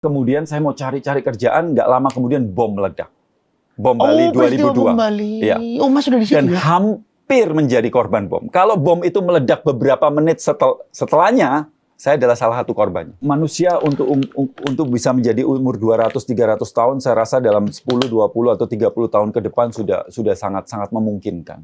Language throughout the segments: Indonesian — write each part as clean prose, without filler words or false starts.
Kemudian saya mau cari-cari kerjaan, nggak lama kemudian bom meledak. Bom Bali 2002. Bom Bali. Iya. Oh, Mas sudah di situ Dan ya? hampir menjadi korban bom. Kalau bom itu meledak beberapa menit setelahnya, saya adalah salah satu korbannya. Manusia untuk bisa menjadi umur 200-300 tahun, saya rasa dalam 10, 20, atau 30 tahun ke depan sudah sangat-sangat memungkinkan.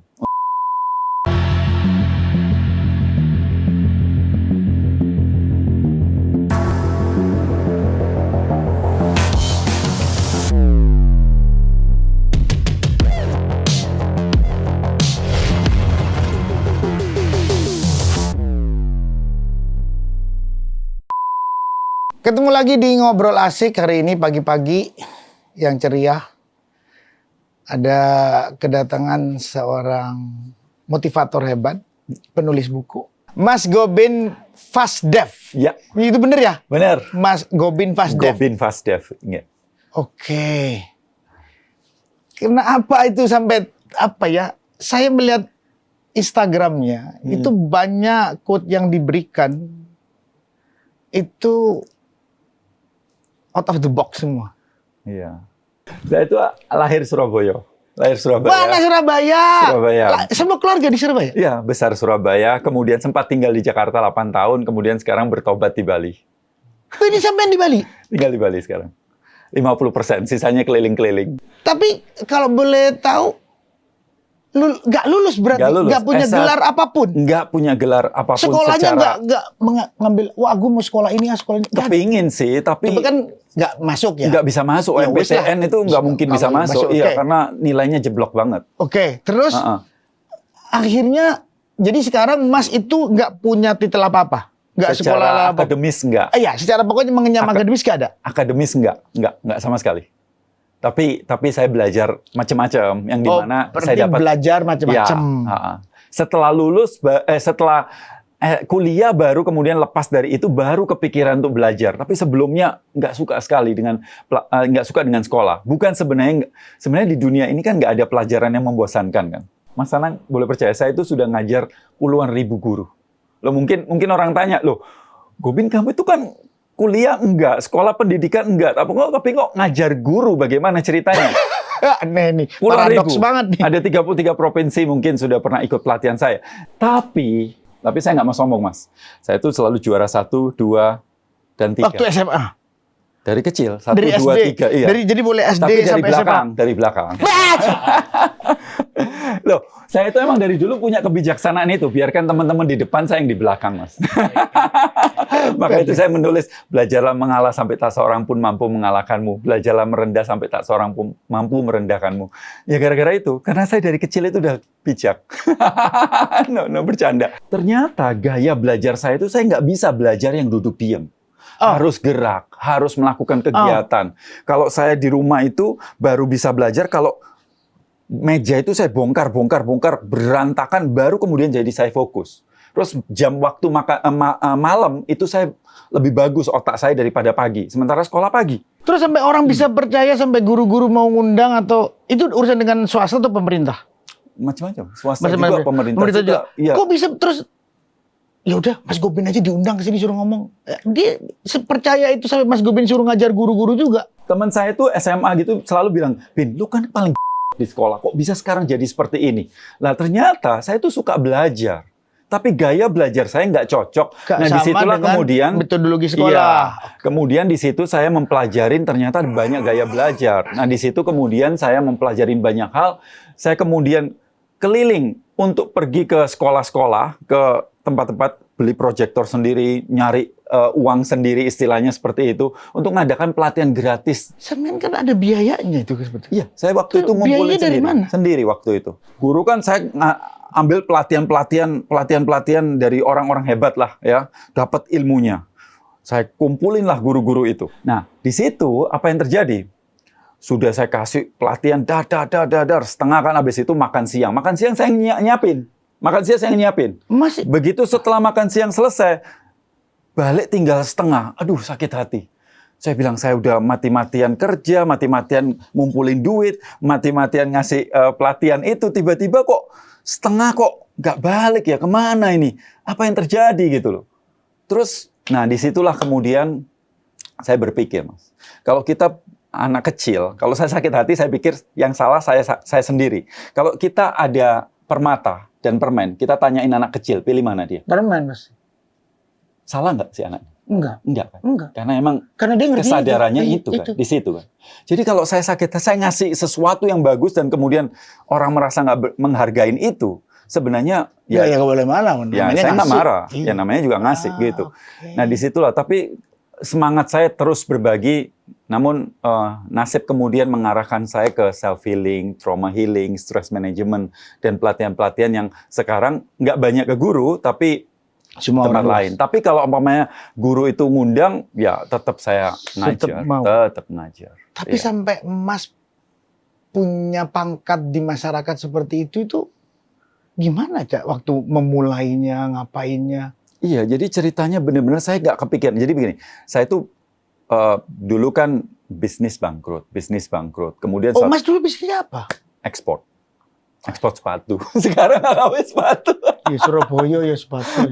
Ketemu lagi di Ngobrol Asik hari ini pagi-pagi yang ceria. Ada kedatangan seorang motivator hebat, penulis buku. Mas Gobin Fasdev. Ya, Itu bener ya? benar. Mas Gobin Fasdev. Gobin Fasdev. Ya. Oke. Kenapa itu sampai apa ya? Saya melihat Instagramnya itu banyak quote yang diberikan itu out of the box semua. Iya. Saya itu lahir Surabaya. Lahir Surabaya. Mana Surabaya? Surabaya. Semua keluarga di Surabaya? Iya, besar Surabaya. Kemudian sempat tinggal di Jakarta 8 tahun. Kemudian sekarang bertobat di Bali. Ini sampean di Bali? Tinggal di Bali sekarang. 50%, sisanya keliling-keliling. Tapi kalau boleh tahu, nggak lulus berarti? Nggak lulus. Nggak punya gelar apapun? Nggak punya gelar apapun Sekolahnya secara... nggak ngambil, wah aku mau sekolah ini, sekolah ini. Kepingin sih, tapi kan nggak masuk ya? nggak bisa masuk. Ya, wes lah. MPTN itu nggak mungkin bisa masuk. Iya, okay. karena nilainya jeblok banget. Oke, terus akhirnya, jadi sekarang Mas itu nggak punya titel apa-apa? Nggak Secara sekolah akademis nggak. Iya, secara pokoknya mengenyam akademis nggak ada? Akademis nggak sama sekali. Tapi saya belajar macam-macam yang dimana saya dapat belajar macam-macam. Ya, setelah lulus, setelah kuliah baru kemudian lepas dari itu baru kepikiran untuk belajar. Tapi sebelumnya nggak suka sekali nggak suka dengan sekolah. Bukan sebenarnya di dunia ini kan nggak ada pelajaran yang membosankan kan. Mas Anang boleh percaya saya itu sudah ngajar puluhan ribu guru. Loh mungkin orang tanya loh, Gobin kamu itu kan kuliah enggak, sekolah pendidikan enggak, tapi kok ngajar guru, bagaimana ceritanya? Aneh nih, paradoks banget nih. Ada 33 provinsi mungkin sudah pernah ikut pelatihan saya. Tapi saya nggak mau sombong, Mas. Saya itu selalu juara 1, 2, dan 3. Waktu SMA? Dari kecil, 1, dari 2, SD. 3. Iya. Jadi boleh SD tapi dari sampai belakang, SMA? Dari belakang. Loh, saya itu emang dari dulu punya kebijaksanaan itu. Biarkan teman-teman di depan, saya yang di belakang, Mas. Maka itu saya menulis, belajarlah mengalah sampai tak seorang pun mampu mengalahkanmu. Belajarlah merendah sampai tak seorang pun mampu merendahkanmu. Ya gara-gara itu, karena saya dari kecil itu udah bijak. No, bercanda. Ternyata gaya belajar saya itu, saya nggak bisa belajar yang duduk diam. Harus gerak, harus melakukan kegiatan. Kalau saya di rumah itu baru bisa belajar kalau meja itu saya bongkar, berantakan, baru kemudian jadi saya fokus. Terus jam waktu malam itu saya lebih bagus otak saya daripada pagi. Sementara sekolah pagi. Terus sampai orang bisa percaya, sampai guru-guru mau ngundang, atau itu urusan dengan swasta atau pemerintah? Macam-macam. Swasta juga, pemerintah juga. Iya. Kok bisa terus? Ya udah, Mas Gobin aja diundang ke sini suruh ngomong. Dia percaya itu sampai Mas Gobin suruh ngajar guru-guru juga. Teman saya tuh SMA gitu selalu bilang, Bin, lu kan paling di sekolah, kok bisa sekarang jadi seperti ini? Lah ternyata saya tuh suka belajar, tapi gaya belajar saya nggak cocok. Nah disitulah kemudian metodologi sekolah. Iya, kemudian di situ saya mempelajarin ternyata banyak gaya belajar. Nah di situ kemudian saya mempelajarin banyak hal. Saya kemudian keliling untuk pergi ke sekolah-sekolah, ke tempat-tempat beli proyektor sendiri, nyari uang sendiri, istilahnya seperti itu, untuk mengadakan pelatihan gratis. Sebenarnya kan ada biayanya itu sebetulnya. Iya, saya waktu itu ngumpulin dari mana? Sendiri waktu itu. Guru kan saya ambil pelatihan dari orang-orang hebat lah ya, dapat ilmunya. Saya kumpulin lah guru-guru itu. Nah, di situ apa yang terjadi? Sudah saya kasih pelatihan, setengah kan, habis itu makan siang. Makan siang saya nyiapin. Begitu setelah makan siang selesai, balik tinggal setengah. Aduh, sakit hati. Saya bilang, saya udah mati-matian kerja, mati-matian ngumpulin duit, mati-matian ngasih pelatihan itu, tiba-tiba kok setengah kok nggak balik ya, kemana ini? Apa yang terjadi gitu loh. Terus, nah disitulah kemudian saya berpikir, Mas, kalau kita anak kecil, kalau saya sakit hati, saya pikir yang salah saya sendiri. Kalau kita ada permata dan permen, kita tanyain anak kecil, pilih mana dia? Permen Mas. Salah nggak si anaknya? Enggak kan? Enggak. Karena dia ngerti kesadarannya itu kan, di situ kan. Jadi kalau saya sakit, saya ngasih sesuatu yang bagus dan kemudian orang merasa nggak menghargain itu, sebenarnya ya boleh marah. Ya saya nggak marah, ya namanya juga ngasih gitu. Okay. Nah disitulah, tapi semangat saya terus berbagi, namun nasib kemudian mengarahkan saya ke self healing, trauma healing, stress management, dan pelatihan-pelatihan yang sekarang nggak banyak ke guru, tapi semua tempat lain. Tapi kalau umpamanya guru itu ngundang, ya tetap saya ngajar, tetap ngajar. Tapi sampai Mas punya pangkat di masyarakat seperti itu gimana Cak waktu memulainya, ngapainnya? Iya, jadi ceritanya benar-benar saya nggak kepikiran. Jadi begini, saya itu dulu kan bisnis bangkrut. Kemudian Mas dulu bisnisnya apa? ekspor sepatu. Sekarang nggak sepatu. Ya Surabaya ya sepatu.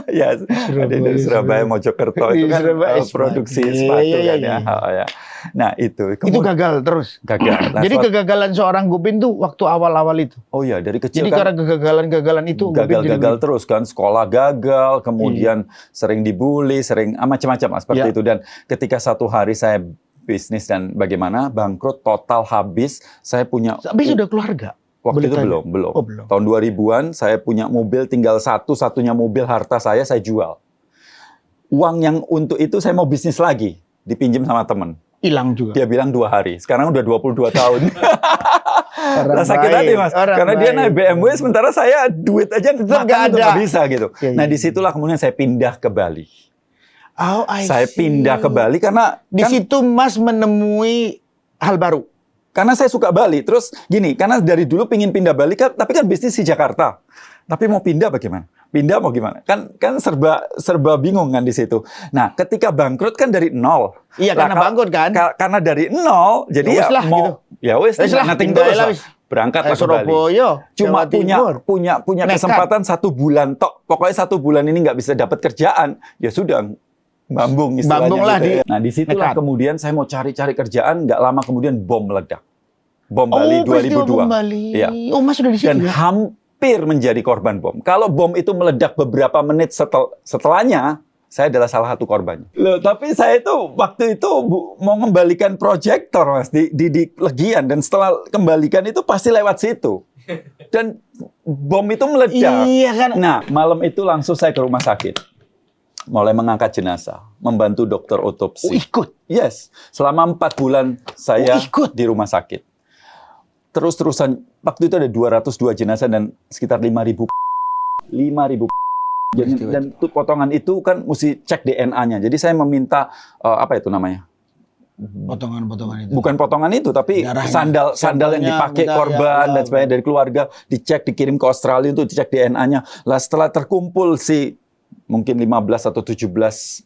Ya, ada dari Surabaya, Mojokerto itu kan produksi sepatu kan ya. Ya. Nah itu gagal terus. Gagal. Nah, jadi kegagalan seorang Gopin tuh waktu awal-awal itu. Oh ya, dari kecil jadi kan. Jadi karena kegagalan itu gagal terus kan, sekolah gagal, kemudian sering dibully, sering macam-macam seperti itu. Dan ketika satu hari saya bisnis dan bagaimana bangkrut total habis, saya punya. Tapi sudah keluarga. Waktu itu belum. Oh, belum. Tahun 2000-an saya punya mobil, tinggal satu-satunya mobil harta saya jual. Uang yang untuk itu saya mau bisnis lagi, dipinjam sama teman. Hilang juga. Dia bilang 2 hari. Sekarang udah 22 tahun. Nah, sakit hati Mas. Karena dia naik BMW, sementara saya duit aja nggak bisa gitu. Nah disitulah kemudian saya pindah ke Bali. Saya pindah ke Bali karena di situ Mas menemui hal baru. Karena saya suka Bali. Terus gini, karena dari dulu pingin pindah Bali, tapi kan bisnis di Jakarta. Tapi mau pindah bagaimana? Pindah mau gimana? Kan serba bingung kan di situ. Nah, ketika bangkrut kan dari nol. Iya, karena bangkrut kan? Karena dari nol, jadi ya mau gitu. Ya wes, nothing tulus lah. Berangkat ke Bali. Cuma punya kesempatan 1 bulan tok. Pokoknya 1 bulan ini nggak bisa dapat kerjaan. Ya sudah, bambung istilahnya. Bambung lah gitu. Nah, disitulah kemudian saya mau cari-cari kerjaan, nggak lama kemudian bom meledak. Bom Bali 2002. Bom Bali. Ya. Mas sudah di situ. Dan hampir menjadi korban bom. Kalau bom itu meledak beberapa menit setelahnya, saya adalah salah satu korbannya. Loh, tapi saya itu waktu itu mau kembalikan proyektor Mas di Legian, dan setelah kembalikan itu pasti lewat situ. Dan bom itu meledak. Iya kan. Nah, malam itu langsung saya ke rumah sakit. Mulai mengangkat jenazah, membantu dokter otopsi. Ikut? Yes. Selama 4 bulan saya di rumah sakit. Terus-terusan, waktu itu ada 202 jenazah dan sekitar 5.000. Dan potongan itu kan mesti cek DNA-nya. Jadi saya meminta, apa itu namanya? Potongan-potongan itu. Bukan potongan itu, tapi sandal yang dipakai korban dan sebagainya dari keluarga. Dicek, dikirim ke Australia untuk dicek DNA-nya. Lah setelah terkumpul mungkin 15 atau 17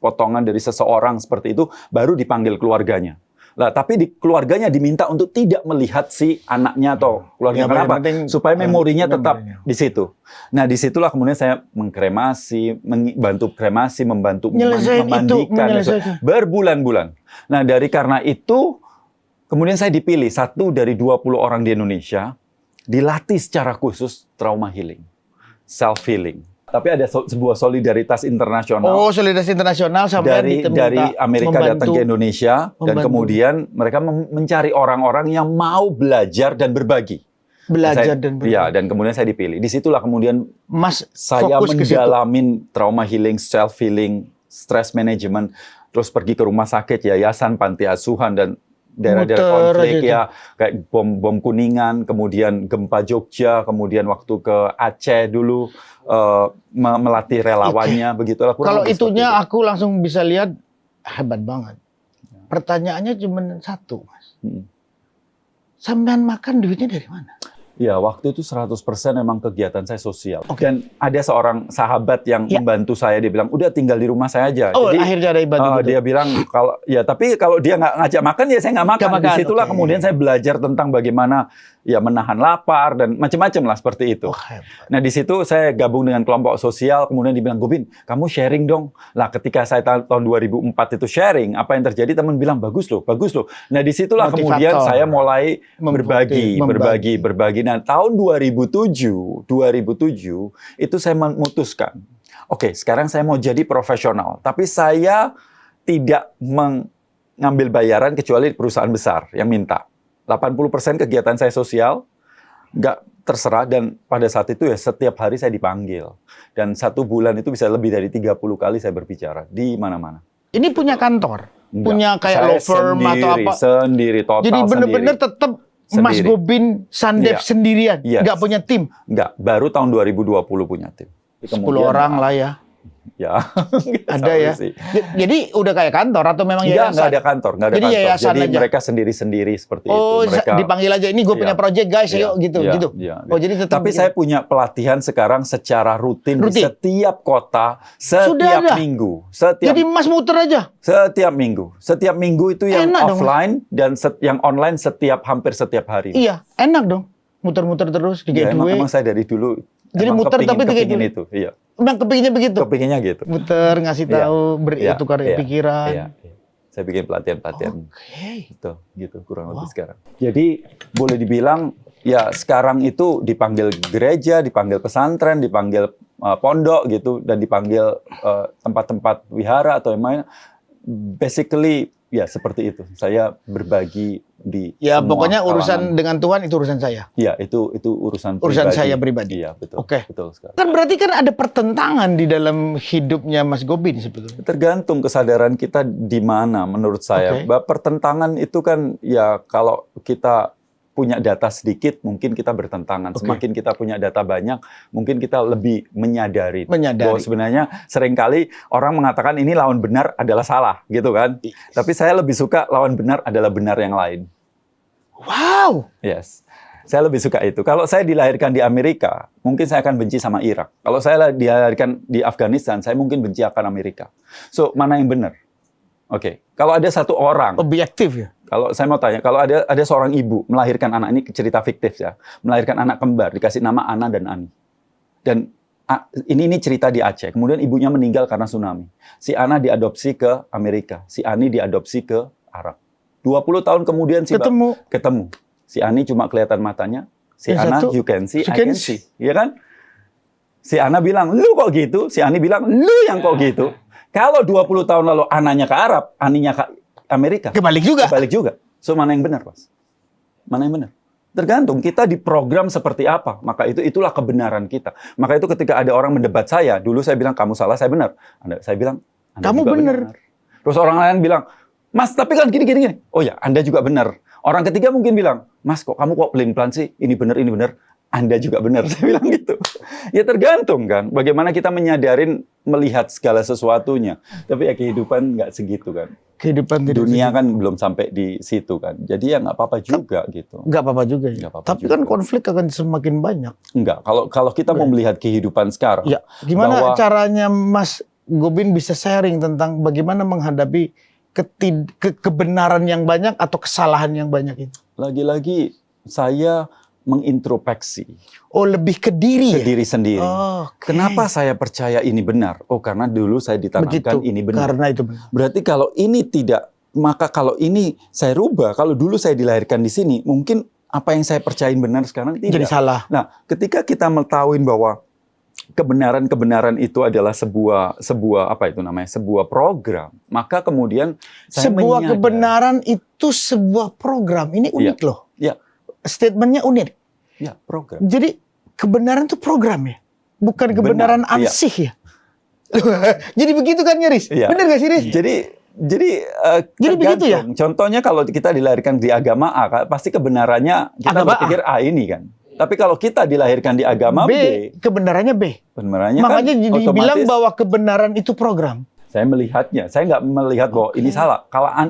potongan dari seseorang seperti itu, baru dipanggil keluarganya. Lah, tapi keluarganya diminta untuk tidak melihat si anaknya atau keluarga. Kenapa? Supaya memorinya tetap di situ. Nah, disitulah kemudian saya mengkremasi, membantu kremasi, membantu memandikan, berbulan-bulan. Nah, karena itu, kemudian saya dipilih 1 dari 20 orang di Indonesia, dilatih secara khusus trauma healing, self healing. Tapi ada sebuah solidaritas internasional. Oh, solidaritas internasional sampai dari Amerika datang ke Indonesia dan kemudian mereka mencari orang-orang yang mau belajar dan berbagi. Iya, dan kemudian saya dipilih. Disitulah kemudian saya mendalamin trauma healing, self healing, stress management, terus pergi ke rumah sakit, yayasan, panti asuhan dan daerah-daerah konflik ya, kayak bom Kuningan, kemudian gempa Jogja, kemudian waktu ke Aceh dulu melatih relawannya, begitulah. Kalau itunya aku langsung bisa lihat hebat banget. Pertanyaannya cuma satu, Mas. Sampean makan duitnya dari mana? Ya, waktu itu 100% emang kegiatan saya sosial. Oke. Dan ada seorang sahabat yang Ya. membantu saya, dia bilang, udah tinggal di rumah saya aja. Oh, Jadi, akhirnya ada ibadah gitu. dia bilang, tapi kalau dia nggak ngajak makan, ya saya nggak makan. Nggak makan, Disitulah oke. kemudian saya belajar tentang bagaimana ya menahan lapar dan macam-macam lah seperti itu. Oh, hebat. Nah, di situ saya gabung dengan kelompok sosial, kemudian dibilang, Gobin, kamu sharing dong. Lah, ketika saya tahun 2004 itu sharing, apa yang terjadi? Teman bilang, bagus loh, bagus loh. Nah, disitulah Motivator. kemudian saya mulai Membagi. berbagi. Nah, tahun 2007 itu saya memutuskan, oke, sekarang saya mau jadi profesional, tapi saya tidak mengambil bayaran kecuali perusahaan besar yang minta. 80% kegiatan saya sosial, nggak terserah, dan pada saat itu ya setiap hari saya dipanggil. Dan 1 bulan itu bisa lebih dari 30 kali saya berbicara di mana-mana. Ini punya kantor? Enggak. Punya kayak Saya law firm atau apa? Sendiri, total Jadi bener-bener sendiri. tetap Mas Sendiri. Gobin Sandev Iya. sendirian? Yes. Nggak punya tim? Enggak, baru tahun 2020 punya tim. 10 orang lah ya. Ya, Ada ya? Sih. Jadi udah kayak kantor atau memang Enggak yayasan? ada kantor, nggak ada Jadi kantor. yayasan Jadi aja? mereka sendiri-sendiri seperti Oh, itu. Mereka dipanggil aja, ini gue punya Iya. project guys, Iya, yuk gitu, iya, gitu. iya. Oh, jadi tetap Tapi bikin. saya punya pelatihan sekarang secara rutin di setiap kota, Sudah ada? setiap minggu. Jadi Mas muter aja? Setiap minggu. Setiap minggu itu yang Enak dong. offline dan yang online hampir setiap hari. Iya, enak dong. Muter-muter terus di Ya, gateway. emang saya dari dulu Jadi emang muter tapi di kepingin gateway. itu. Iya. Memang kepinginnya begitu? Kepinginnya gitu. Muter, ngasih Iya. tahu, Iya, tukar iya, pikiran. Iya, iya. Saya bikin pelatihan-pelatihan. Oke. Gitu kurang lebih sekarang. Jadi boleh dibilang ya sekarang itu dipanggil gereja, dipanggil pesantren, dipanggil pondok gitu, dan dipanggil tempat-tempat wihara atau yang lain. Basically ya seperti itu. Saya berbagi di Ya semua pokoknya urusan kalangan. dengan Tuhan itu urusan saya. Ya itu urusan saya pribadi. Iya betul. Oke. Betul sekali. Kan berarti kan ada pertentangan di dalam hidupnya Mas Gobin sebetulnya. Tergantung kesadaran kita di mana menurut saya. Oke. Pertentangan itu kan ya kalau kita punya data sedikit mungkin kita bertentangan. Oke. Semakin kita punya data banyak mungkin kita lebih menyadari. Menyadari. Bahwa sebenarnya seringkali orang mengatakan ini lawan benar adalah salah gitu kan. Tapi saya lebih suka lawan benar adalah benar yang lain. Wow. Yes. Saya lebih suka itu. Kalau saya dilahirkan di Amerika, mungkin saya akan benci sama Irak. Kalau saya dilahirkan di Afghanistan, saya mungkin benci akan Amerika. So, mana yang benar? Oke. Kalau ada satu orang, Objektif ya. kalau saya mau tanya, kalau ada seorang ibu melahirkan anak, ini cerita fiktif ya, melahirkan anak kembar, dikasih nama Ana dan Ani. Dan ini cerita di Aceh. Kemudian ibunya meninggal karena tsunami. Si Ana diadopsi ke Amerika, si Ani diadopsi ke Arab. 20 tahun kemudian ketemu. Si Ani cuma kelihatan matanya, si Yang Ana satu, you can see, you I can can see. Iya kan? Si Ana bilang, "Lu kok gitu?" Si Ani bilang, "Lu yang kok gitu." Kalau 20 tahun lalu Ananya ke Arab, Aninya ke Amerika. Kebalik juga. Kebalik juga. So mana yang benar, Mas? Mana yang benar? Tergantung kita diprogram seperti apa. Maka itulah kebenaran kita. Maka itu ketika ada orang mendebat saya, dulu saya bilang kamu salah, saya benar. Saya bilang Anda Kamu juga benar. Terus orang lain bilang, "Mas, tapi kan gini. Oh ya, Anda juga benar. Orang ketiga mungkin bilang, "Mas, kamu kok pelin-pelan sih? Ini benar, ini benar." Anda juga benar, saya bilang gitu. Ya tergantung kan, bagaimana kita menyadarin melihat segala sesuatunya. Tapi ya kehidupan nggak segitu kan. Kehidupan tidak Dunia segitu. kan belum sampai di situ kan. Jadi ya nggak apa-apa juga gitu. Nggak apa-apa juga ya. Nggak apa-apa Tapi juga. kan konflik akan semakin banyak. Enggak, kalau kita mau melihat kehidupan sekarang, Ya, gimana Bahwa- caranya Mas Gobin bisa sharing tentang bagaimana menghadapi kebenaran yang banyak atau kesalahan yang banyak itu? lagi-lagi saya mengintrospeksi Oh, lebih ke diri ke ya? diri sendiri. Oh, oke. Kenapa saya percaya ini benar? Oh, karena dulu saya ditanamkan ini benar. Karena itu benar. Berarti kalau ini tidak, maka kalau ini saya rubah, kalau dulu saya dilahirkan di sini, mungkin apa yang saya percayain benar sekarang tidak. Jadi salah. Nah, ketika kita mengetahui bahwa kebenaran itu adalah sebuah apa itu namanya? Sebuah program, maka kemudian saya Sebuah menyadari. kebenaran itu sebuah program. Ini unik loh. Iya. Statementnya unik. Ya, program. Jadi kebenaran itu program ya? Bukan kebenaran Benar, iya. ansih ya? Jadi begitu kan Riz? Iya. Benar gak sih Riz? Jadi begitu ya? tergantung. Contohnya kalau kita dilahirkan di agama A, pasti kebenarannya kita Agama berpikir A ini kan. Tapi kalau kita dilahirkan di agama B, kebenarannya B. kebenarannya Makanya kan dibilang otomatis bahwa kebenaran itu program. Saya melihatnya. Saya nggak melihat bahwa ini salah.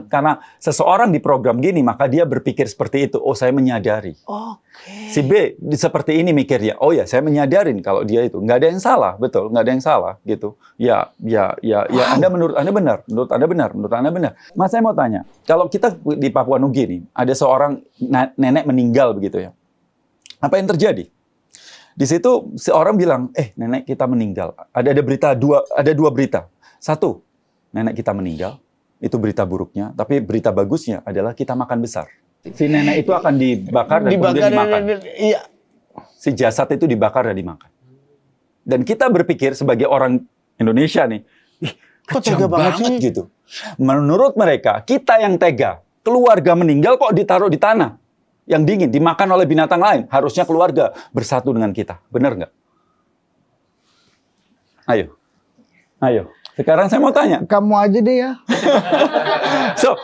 Karena seseorang di program gini, maka dia berpikir seperti itu. Oh, saya menyadari. Si B seperti ini mikirnya. Oh ya, saya menyadarin kalau dia itu. Nggak ada yang salah, betul. Nggak ada yang salah, gitu. Ya. Menurut Anda benar. Mas, saya mau tanya. Kalau kita di Papua Nugini, ada seorang nenek meninggal begitu ya. Apa yang terjadi? Di situ seorang bilang, nenek kita meninggal. Ada dua berita. Satu, nenek kita meninggal, itu berita buruknya. Tapi berita bagusnya adalah kita makan besar. Si nenek itu akan dibakar dan kemudian dimakan. Iya. Si jasad itu dibakar dan dimakan. Dan kita berpikir sebagai orang Indonesia nih, Kok kejam tega banget banget sih? gitu. Menurut mereka, kita yang tega. Keluarga meninggal kok ditaruh di tanah yang dingin, dimakan oleh binatang lain. Harusnya keluarga bersatu dengan kita. Benar nggak? Ayo. Sekarang saya mau tanya. Kamu aja deh ya. So,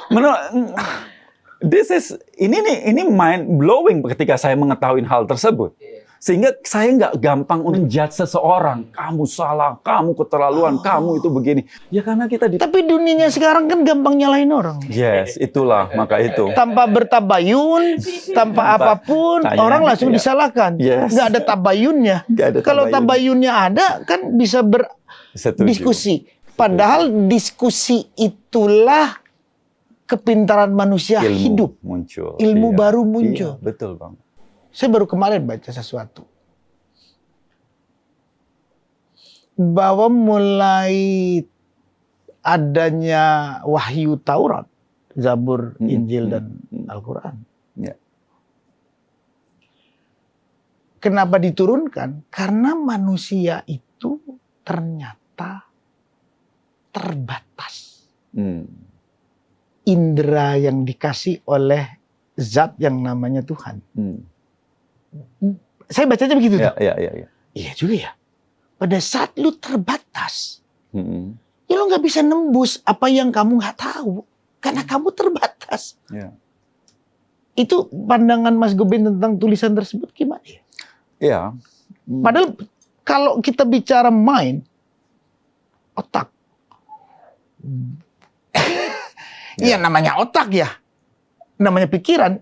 ini mind blowing ketika saya mengetahui hal tersebut. Sehingga saya nggak gampang untuk menjudge seseorang. Kamu salah, kamu keterlaluan, kamu itu begini. Ya karena kita Tapi dunianya sekarang kan gampang nyalahin orang. Yes, itulah maka itu. Tanpa bertabayun, tanpa apapun, Tanya, orang langsung ya. disalahkan. Yes. Nggak ada tabayunnya. Nggak ada Kalau tabayun. tabayunnya ada, kan bisa Setuju. berdiskusi. Padahal diskusi itulah kepintaran manusia Ilmu hidup. muncul. Ilmu Iya. baru muncul. Iya, betul Bang. Saya baru kemarin baca sesuatu. Bahwa mulai adanya wahyu Taurat, Zabur, Injil, dan Al-Quran. Ya. Kenapa diturunkan? Karena manusia itu ternyata terbatas. Indera yang dikasih oleh zat yang namanya Tuhan. Saya bacanya begitu tuh. Iya. Iya juga ya. Pada saat lu terbatas, ya lu nggak bisa nembus apa yang kamu nggak tahu. Karena kamu terbatas. Iya. Itu pandangan Mas Gobin tentang tulisan tersebut gimana ya? Iya. Padahal kalau kita bicara mind, otak. Iya namanya otak ya. Namanya pikiran.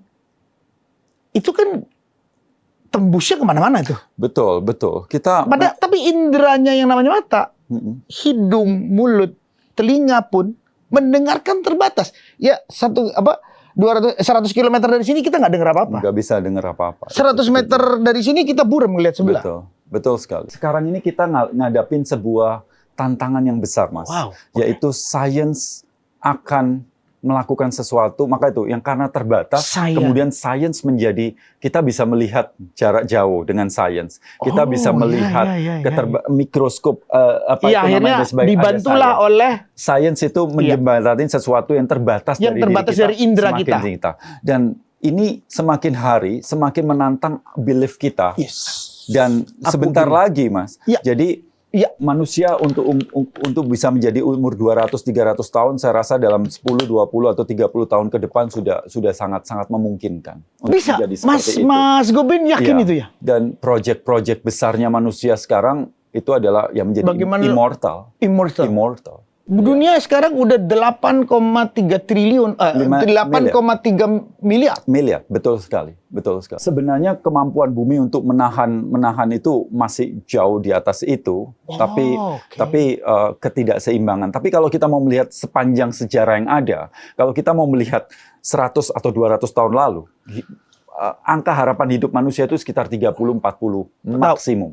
Itu kan tembusnya kemana-mana tuh. Betul. Kita Tapi inderanya yang namanya mata, hidung, mulut, telinga pun mendengarkan terbatas. Ya 100 km dari sini kita nggak dengar apa-apa. nggak bisa dengar apa-apa. 100 meter dari sini kita buram melihat sebelah. Betul sekali. Sekarang ini kita ngadapin sebuah tantangan yang besar, Mas. Wow. Yaitu sains akan melakukan sesuatu, maka itu yang karena terbatas, kemudian sains menjadi, kita bisa melihat jarak jauh dengan sains. Kita bisa melihat mikroskop, akhirnya dibantulah oleh sains itu menjembatani sesuatu yang terbatas dari indera kita. Dan ini semakin hari semakin menantang belief kita. Yes. Dan sebentar lagi, Mas. Ya. Jadi manusia untuk bisa menjadi umur 200-300 tahun, saya rasa dalam 10, 20 atau 30 tahun ke depan sudah sangat-sangat memungkinkan. Bisa, Mas Gobin yakin itu ya? Dan proyek-proyek besarnya manusia sekarang itu adalah yang menjadi immortal. Dunia sekarang udah 8,3 triliun, 8,3 miliar. Betul sekali. Sebenarnya kemampuan bumi untuk menahan itu masih jauh di atas itu, tapi ketidakseimbangan. Tapi kalau kita mau melihat sepanjang sejarah yang ada, kalau kita mau melihat 100 atau 200 tahun lalu, angka harapan hidup manusia itu sekitar 30-40 maksimum.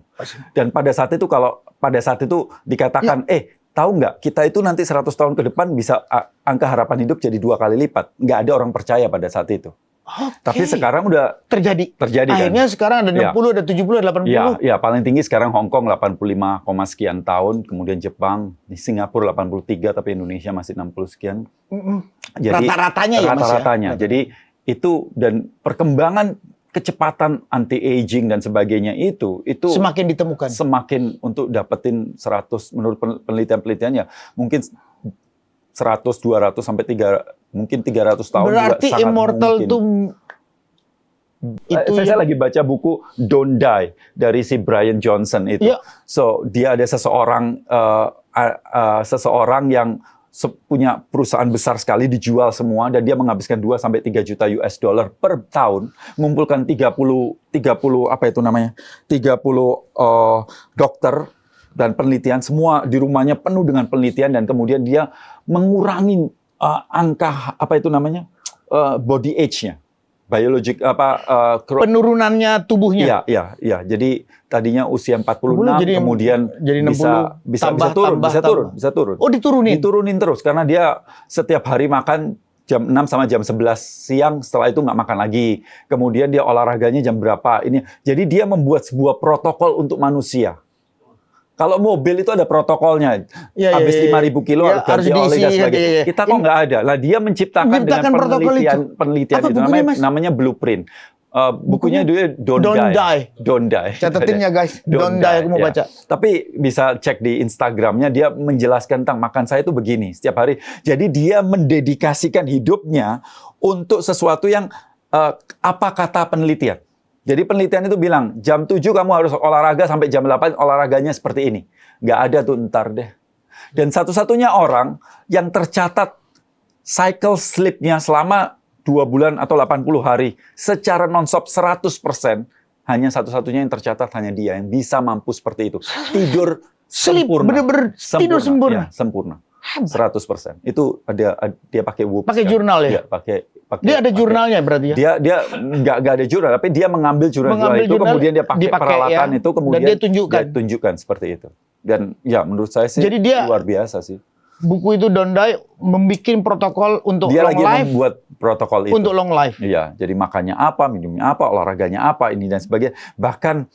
Dan pada saat itu dikatakan, tahu nggak, kita itu nanti 100 tahun ke depan bisa angka harapan hidup jadi 2 kali lipat. Nggak ada orang percaya pada saat itu. Tapi sekarang udah terjadi Akhirnya kan? sekarang ada 60, ada 70, ada 80. Ya, paling tinggi sekarang Hong Kong 85, sekian tahun, kemudian Jepang, di Singapura 83, tapi Indonesia masih 60 sekian. Jadi rata-ratanya. Jadi itu, dan perkembangan kecepatan anti-aging dan sebagainya itu semakin ditemukan. Semakin untuk dapetin 100, menurut penelitian-penelitiannya, mungkin 100, 200 sampai 300 tahun. Berarti juga immortal itu saya lagi baca buku Don't Die dari si Brian Johnson itu. Ya. So dia ada seseorang seseorang yang punya perusahaan besar sekali dijual semua dan dia menghabiskan 2 sampai 3 juta US dollar per tahun, mengumpulkan 30 apa itu namanya? 30 dokter dan penelitian, semua di rumahnya penuh dengan penelitian, dan kemudian dia mengurangi angka apa itu namanya? Body age-nya. Biologik penurunannya tubuhnya. Iya. Jadi tadinya usia 46 jadi kemudian 60, bisa turun. Oh, diturunin. Diturunin terus karena dia setiap hari makan jam 6 sama jam 11 siang, setelah itu nggak makan lagi. Kemudian dia olahraganya jam berapa. Jadi dia membuat sebuah protokol untuk manusia. Kalau mobil itu ada protokolnya, habis 5.000 kilo harus ganti oli dan sebagainya. Kita kok nggak ada. Lah dia menciptakan dengan penelitian itu namanya blueprint. Bukunya dia Don't Die. Catetin ya guys, Don't Die, aku mau baca. Tapi bisa cek di Instagramnya, dia menjelaskan tentang makan saya itu begini setiap hari. Jadi dia mendedikasikan hidupnya untuk sesuatu yang apa kata penelitian. Jadi penelitian itu bilang, jam 7 kamu harus olahraga sampai jam 8 olahraganya seperti ini. Nggak ada tuh ntar deh. Dan satu-satunya orang yang tercatat cycle sleep-nya selama 2 bulan atau 80 hari secara non-stop 100%, hanya satu-satunya yang tercatat hanya dia yang bisa mampu seperti itu. Tidur sempurna. Bener-bener tidur sempurna. Ya, sempurna. 100%. Itu dia pakai Whoop. Pakai jurnal ya? Iya, pakai. Dia ada jurnalnya berarti ya? Dia nggak ada jurnal, tapi dia mengambil jurnal itu, kemudian dia pakai peralatan itu, kemudian dan dia tunjukkan seperti itu. Dan ya menurut saya sih jadi dia, luar biasa sih. Buku itu Don't Die membuat protokol untuk dia long life. Dia lagi membuat protokol itu. Untuk long life. Iya, jadi makannya apa, minumnya apa, olahraganya apa, ini dan sebagainya. Bahkan,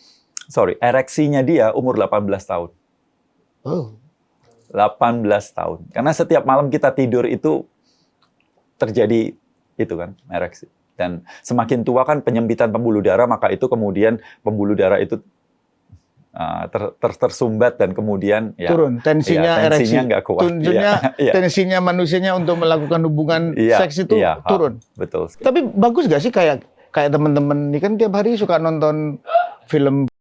ereksinya dia umur 18 tahun. Oh. 18 tahun. Karena setiap malam kita tidur itu terjadi itu kan, ereksi. Dan semakin tua kan penyempitan pembuluh darah, maka itu kemudian pembuluh darah itu tersumbat dan kemudian turun tensinya ereksi nggak kuat. Tensinya manusianya untuk melakukan hubungan seks itu turun. Betul. Tapi bagus gak sih kayak teman-teman ini kan tiap hari suka nonton film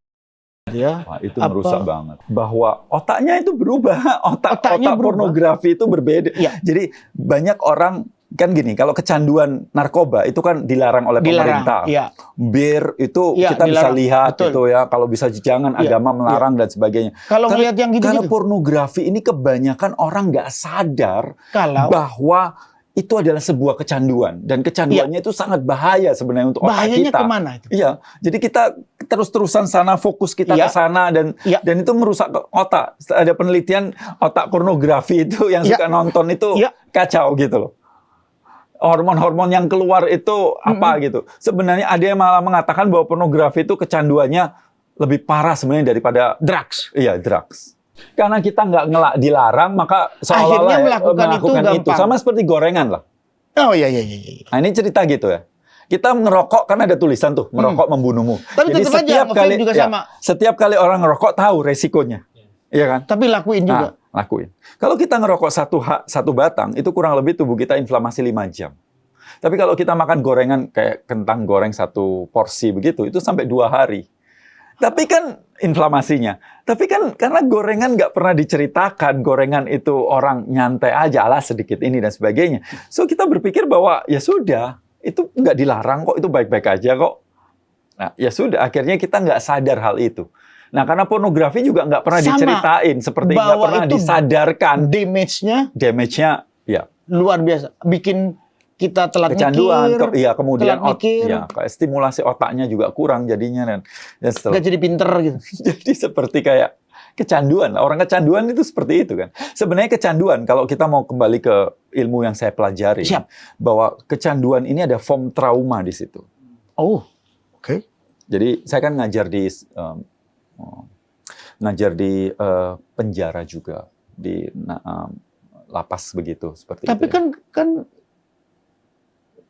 ya. Wah, itu merusak banget. Bahwa otaknya itu berubah, otak pornografi itu berbeda. Ya. Jadi banyak orang kan gini, kalau kecanduan narkoba itu kan dilarang oleh pemerintah. Ya. Bir itu kita bisa lihat gitu ya, kalau bisa jangan agama melarang dan sebagainya. Kalau melihat yang gitu, kalau pornografi ini kebanyakan orang nggak sadar bahwa itu adalah sebuah kecanduan, dan kecanduannya itu sangat bahaya sebenarnya untuk otak kita. Bahayanya kemana itu? Iya, jadi kita terus-terusan sana, fokus kita ke sana, dan itu merusak otak. Ada penelitian otak pornografi itu yang suka nonton itu kacau gitu loh. Hormon-hormon yang keluar itu apa gitu. Sebenarnya ada yang malah mengatakan bahwa pornografi itu kecanduannya lebih parah sebenarnya daripada drugs. Iya, drugs. Karena kita nggak dilarang, maka seolah-olah melakukan itu. Sama seperti gorengan lah. Oh iya. Nah, ini cerita gitu ya. Kita ngerokok kan ada tulisan tuh, merokok membunuhmu. Tapi jadi setiap kali juga sama. Setiap kali orang ngerokok tahu resikonya. Iya kan? Tapi lakuin juga. Lakuin. Kalau kita ngerokok satu batang, itu kurang lebih tubuh kita inflamasi 5 jam. Tapi kalau kita makan gorengan kayak kentang goreng 1 porsi begitu, itu sampai 2 hari. Tapi kan inflamasinya. Tapi kan karena gorengan nggak pernah diceritakan, gorengan itu orang nyantai aja, alah sedikit ini dan sebagainya. So kita berpikir bahwa ya sudah, itu nggak dilarang kok, itu baik-baik aja kok. Nah ya sudah, akhirnya kita nggak sadar hal itu. Nah, karena pornografi juga nggak pernah diceritain, seperti nggak pernah disadarkan. Damage-nya, ya. Luar biasa. Bikin kita telat kecanduan, mikir. Kemudian kayak stimulasi otaknya juga kurang jadinya. Dan nggak jadi pinter gitu. Jadi seperti kayak kecanduan. Orang kecanduan itu seperti itu kan. Sebenarnya kecanduan, kalau kita mau kembali ke ilmu yang saya pelajari, bahwa kecanduan ini ada form trauma di situ. Oh, oke. Jadi saya kan ngajar di penjara juga, di lapas begitu seperti tapi itu. Tapi kan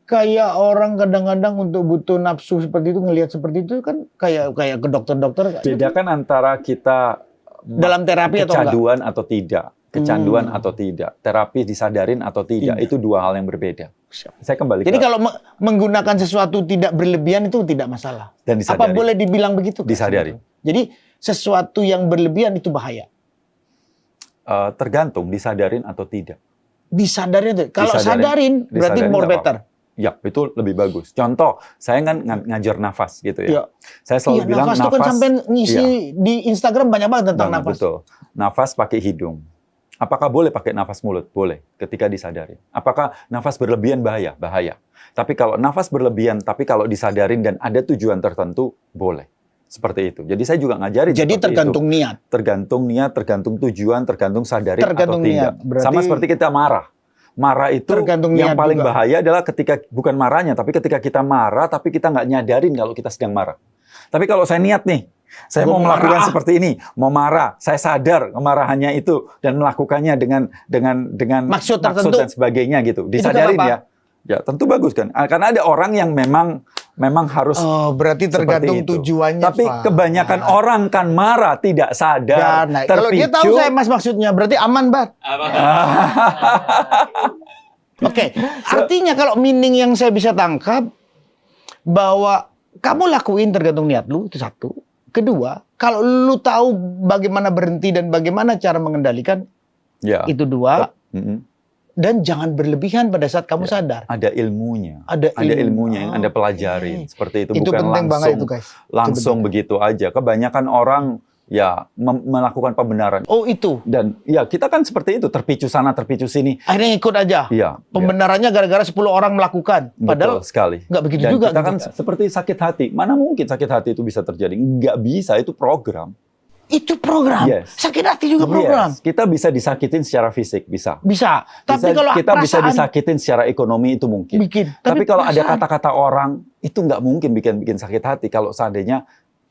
kayak orang kadang-kadang untuk butuh nafsu seperti itu, ngelihat seperti itu kan kayak ke dokter-dokter. Bedakan antara kita dalam terapi kecanduan atau tidak, kecanduan atau tidak, terapi disadarin atau tidak, itu 2 hal yang berbeda. Saya kembali. Jadi kalau menggunakan sesuatu tidak berlebihan itu tidak masalah. Dan disadari. Apa boleh dibilang begitu? Disadari. Jadi sesuatu yang berlebihan itu bahaya. tergantung disadarin atau tidak. Disadarin tuh. Kalau Disadarin. sadarin berarti Disadarin more nggak better. Ya, itu lebih bagus. Contoh, saya kan ngajar nafas gitu ya. Iya. Saya selalu Iya, bilang nafas itu kan sampai ngisi di Instagram banyak banget tentang banget, nafas. betul. Nafas pakai hidung. Apakah boleh pakai nafas mulut? Boleh, ketika disadarin. Apakah nafas berlebihan bahaya? Bahaya. Tapi kalau nafas berlebihan, tapi kalau disadarin dan ada tujuan tertentu, boleh. Seperti itu. Jadi saya juga ngajarin Jadi seperti tergantung itu. niat. Tergantung niat, tergantung tujuan, tergantung sadarin Tergantung atau tidak. niat. Berarti Sama seperti kita marah. Marah itu tergantung yang niat paling juga. bahaya adalah ketika, bukan marahnya, tapi ketika kita marah, tapi kita nggak nyadarin kalau kita sedang marah. Tapi kalau saya niat nih, saya Gua mau mau melakukan marah. seperti ini, mau marah, saya sadar kemarahannya itu dan melakukannya dengan Maksud tertentu. dan sebagainya gitu. Itu Disadarin nggak ya. Ya, tentu bagus kan. Karena ada orang yang memang harus Oh, berarti seperti tergantung itu. tujuannya. Tapi Pak. kebanyakan orang kan marah, tidak sadar, Nah, kalau dia tahu saya Mas maksudnya, berarti aman, Bat. Oke, artinya kalau meaning yang saya bisa tangkap bahwa kamu lakuin tergantung niat lu, itu satu. Kedua, kalau lu tahu bagaimana berhenti dan bagaimana cara mengendalikan, Ya. itu dua. Mm-mm. Dan jangan berlebihan pada saat kamu sadar. Ada ilmunya. Ada ilmunya yang Anda Oke. pelajarin. Seperti itu, Itu bukan penting banget langsung itu, guys. Itu langsung penting. begitu aja. Kebanyakan orang ya melakukan pembenaran. Oh, itu. Dan ya kita kan seperti itu, terpicu sana, terpicu sini. Akhirnya ikut aja. Iya. Pembenarannya gara-gara 10 orang melakukan. Padahal Betul sekali. nggak begitu Dan juga. kita gitu. kan seperti sakit hati. Mana mungkin sakit hati itu bisa terjadi? Nggak bisa, itu program. Itu program. Yes. Sakit hati juga program. Yes. Kita bisa disakitin secara fisik, bisa. Bisa. Tapi kalau kita bisa perasaan disakitin secara ekonomi itu mungkin. bikin. Tapi kalau ada perasaan, kata-kata orang, itu nggak mungkin bikin sakit hati. Kalau seandainya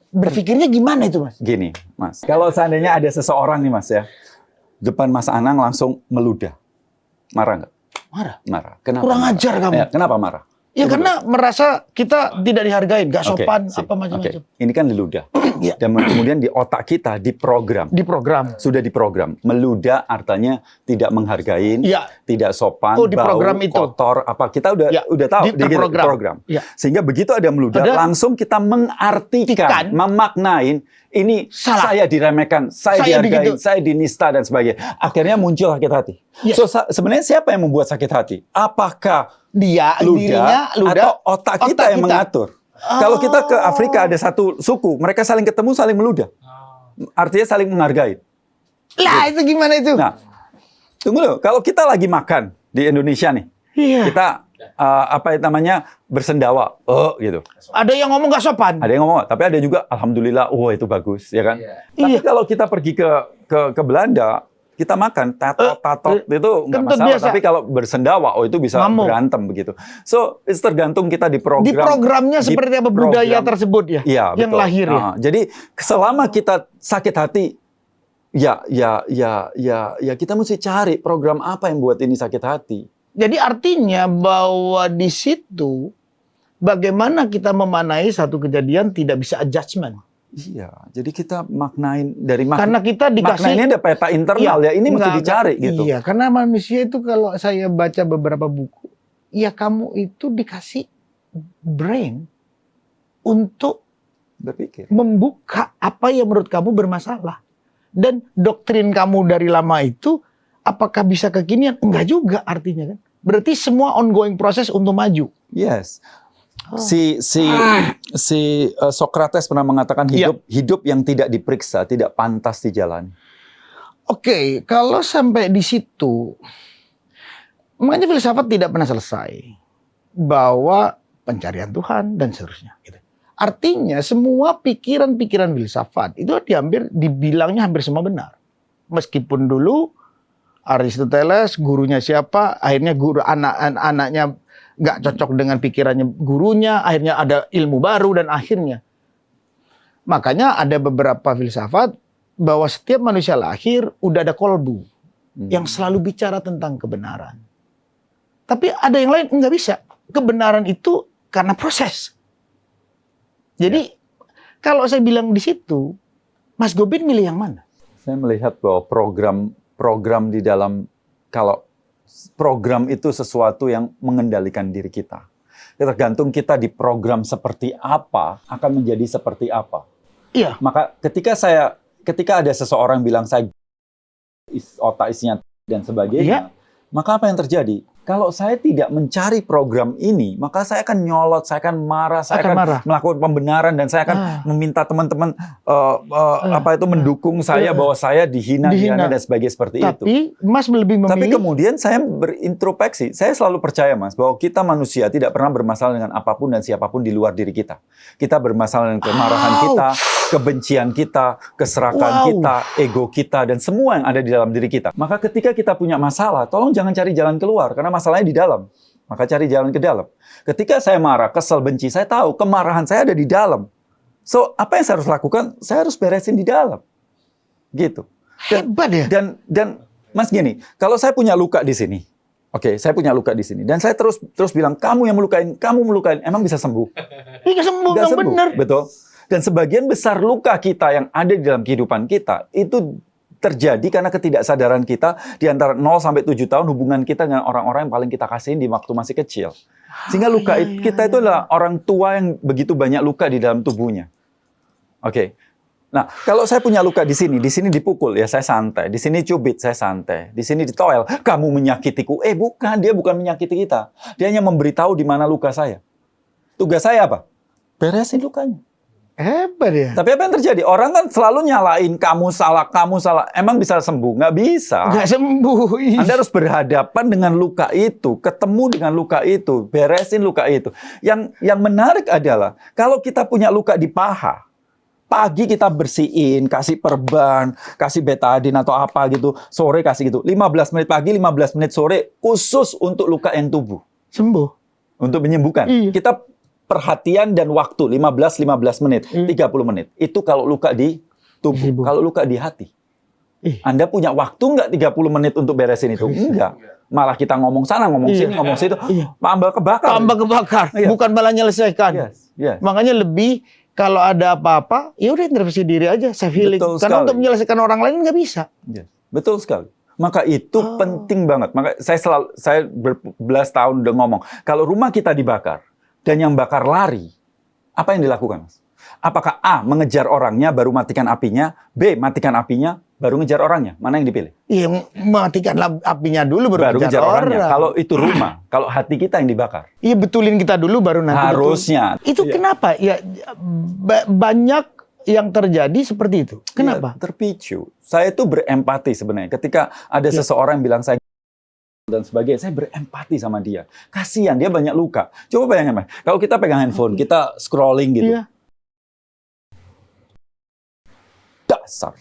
berpikirnya gimana itu, Mas? gini, Mas. Kalau seandainya ada seseorang nih, Mas ya, depan Mas Anang langsung meludah. Marah nggak? Marah. Marah. Kenapa? Kurang marah? ajar kamu. Ya, kenapa marah? Ya Coba karena merasa kita tidak dihargain, gak Oke, sopan, sip. apa macam-macam. Oke. Ini kan diludah. Iya. Dan kemudian di otak kita diprogram. Di program. Sudah diprogram. Meludah artinya tidak menghargain, Iya. tidak sopan, Oh, di program bau, itu. kotor, apa. Kita udah Ya, tahu terprogram. program. Ya. Sehingga begitu ada meludah, Ada- langsung kita mengartikan, Tikan. memaknain ini Salah. saya diremehkan, saya Saya dihargain, begitu. saya dinista dan sebagainya. Akhirnya muncul sakit hati. Yes. So sebenarnya siapa yang membuat sakit hati? Apakah Dia, dirinya, ludah atau otak kita otak yang kita. mengatur? Kalau kita ke Afrika ada satu suku, mereka saling ketemu, saling meludah. Artinya saling menghargai. Lah, itu gimana itu? Nah, tunggu dulu. Kalau kita lagi makan di Indonesia nih, Iya. kita apa namanya bersendawa, gitu. Ada yang ngomong gak sopan. Ada yang ngomong, tapi ada juga alhamdulillah, itu bagus, ya kan? Tapi Iya. kalau kita pergi ke Belanda, kita makan tatot itu nggak kentut masalah. biasa. Tapi kalau bersendawa, itu bisa Ngamuk. berantem begitu. So, it's tergantung kita di program. Di programnya di seperti apa budaya program. tersebut ya? Iya, yang betul. lahir ya? Jadi selama kita sakit hati, ya kita mesti cari program apa yang buat ini sakit hati. Jadi artinya bahwa di situ bagaimana kita memanai satu kejadian tidak bisa adjustment. Iya, jadi kita maknain dari Karena kita dikasih maknainnya ada peta internal ya, ini mesti Enggak, dicari gitu. Iya, karena manusia itu kalau saya baca beberapa buku, ya kamu itu dikasih brain untuk Berpikir. membuka apa yang menurut kamu bermasalah. Dan doktrin kamu dari lama itu apakah bisa kekinian? Enggak juga artinya kan. Berarti semua ongoing proses untuk maju. Yes. Oh. Si Socrates pernah mengatakan hidup yang tidak diperiksa tidak pantas dijalani. Oke, kalau sampai di situ, makanya filsafat tidak pernah selesai. Bahwa pencarian Tuhan dan seterusnya. Gitu. Artinya semua pikiran-pikiran filsafat itu dibilangnya hampir semua benar. Meskipun dulu Aristoteles gurunya siapa, akhirnya guru anak-anaknya nggak cocok dengan pikirannya gurunya, akhirnya ada ilmu baru dan akhirnya. Makanya ada beberapa filsafat bahwa setiap manusia lahir udah ada kolbu yang selalu bicara tentang kebenaran. Tapi ada yang lain nggak bisa. Kebenaran itu karena proses. Jadi kalau saya bilang di situ, Mas Gobin milih yang mana? Saya melihat bahwa program di dalam, kalau program itu sesuatu yang mengendalikan diri kita. Tergantung kita di program seperti apa, akan menjadi seperti apa. Iya. Maka ketika ada seseorang bilang saya, otak isinya dan Iya. sebagainya, maka apa yang terjadi? Kalau saya tidak mencari program ini, maka saya akan nyolot, saya akan marah, saya akan melakukan pembenaran, dan saya akan meminta teman-teman mendukung saya bahwa saya dihina dan sebagainya seperti itu. Tapi Mas lebih memilih. Tapi kemudian saya berintrospeksi. Saya selalu percaya, Mas, bahwa kita manusia tidak pernah bermasalah dengan apapun dan siapapun di luar diri kita. Kita bermasalah dengan kemarahan kita, kebencian kita, keserakan kita, ego kita, dan semua yang ada di dalam diri kita. Maka ketika kita punya masalah, tolong jangan cari jalan keluar, karena masalahnya di dalam. Maka cari jalan ke dalam. Ketika saya marah, kesel, benci, saya tahu kemarahan saya ada di dalam. So, apa yang saya harus lakukan? Saya harus beresin di dalam. Gitu. Hebat ya. Dan Mas gini, kalau saya punya luka di sini, oke, saya punya luka di sini, dan saya terus bilang, kamu yang melukain, emang bisa sembuh? Nggak sembuh, Nggak yang sembuh, bener. betul. Dan sebagian besar luka kita yang ada di dalam kehidupan kita, itu terjadi karena ketidaksadaran kita di antara 0 sampai 7 tahun hubungan kita dengan orang-orang yang paling kita kasihin di waktu masih kecil. Sehingga luka kita itu adalah orang tua yang begitu banyak luka di dalam tubuhnya. Oke. Nah, kalau saya punya luka di sini dipukul, ya saya santai. Di sini cubit, saya santai. Di sini ditoel, kamu menyakitiku. Bukan, dia bukan menyakiti kita. Dia hanya memberitahu di mana luka saya. Tugas saya apa? Beresin lukanya. Hebat ya. Tapi apa yang terjadi? Orang kan selalu nyalain, kamu salah. Emang bisa sembuh? Nggak bisa. Nggak sembuh. Anda harus berhadapan dengan luka itu, ketemu dengan luka itu, beresin luka itu. Yang menarik adalah, kalau kita punya luka di paha, pagi kita bersihin, kasih perban, kasih betadine atau apa gitu, sore kasih gitu. 15 menit pagi, 15 menit sore, khusus untuk luka yang tubuh. Sembuh. Untuk menyembuhkan. Iya. Kita perhatian dan waktu 15 menit, 30 menit. Itu kalau luka di tubuh. Kalau luka di hati. Anda punya waktu nggak 30 menit untuk beresin itu? Enggak. Malah kita ngomong sana, ngomong sini, ngomong situ. Tambah kebakar. Iya. Bukan malah nyelesaikan. Yes. Makanya lebih kalau ada apa-apa, ya udah introspeksi diri aja, self healing. Karena untuk menyelesaikan orang lain nggak bisa. Yes. Betul sekali. Maka itu penting banget. Maka saya berbelas tahun udah ngomong, kalau rumah kita dibakar dan yang bakar lari, apa yang dilakukan, Mas? Apakah A, mengejar orangnya baru matikan apinya, B, matikan apinya baru ngejar orangnya? Mana yang dipilih? Iya, matikan apinya dulu baru ngejar orangnya. Kalau itu rumah, kalau hati kita yang dibakar. Iya, betulin kita dulu baru nanti. Harusnya. Itu kenapa? Ya banyak yang terjadi seperti itu. Kenapa? Ya, terpicu. Saya itu berempati sebenarnya. Ketika ada seseorang yang bilang saya dan sebagainya, saya berempati sama dia. Kasihan, dia banyak luka. Coba bayangin, Mas. Kalau kita pegang handphone, kita scrolling gitu. Iya. Dasar.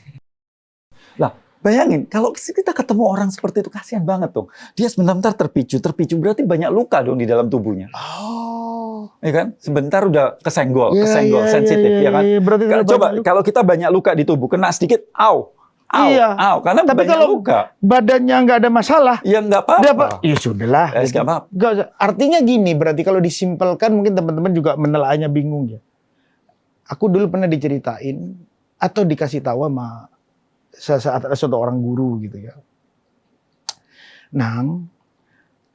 Lah, bayangin, kalau kita ketemu orang seperti itu, kasihan banget dong. Dia sebentar-bentar terpicu. Berarti banyak luka dong di dalam tubuhnya. Ya kan? Sebentar udah kesenggol, sensitif, ya kan? Berarti coba, kalau kita banyak luka di tubuh, kena sedikit, karena tapi banyak kalau luka. Badannya nggak ada masalah, ya nggak apa-apa. Ya sudahlah. Nggak apa-apa. Artinya gini, berarti kalau disimpelkan mungkin teman-teman juga menelaahnya bingung ya. Aku dulu pernah diceritain atau dikasih tahu sama saat ada suatu orang guru gitu ya. Nang,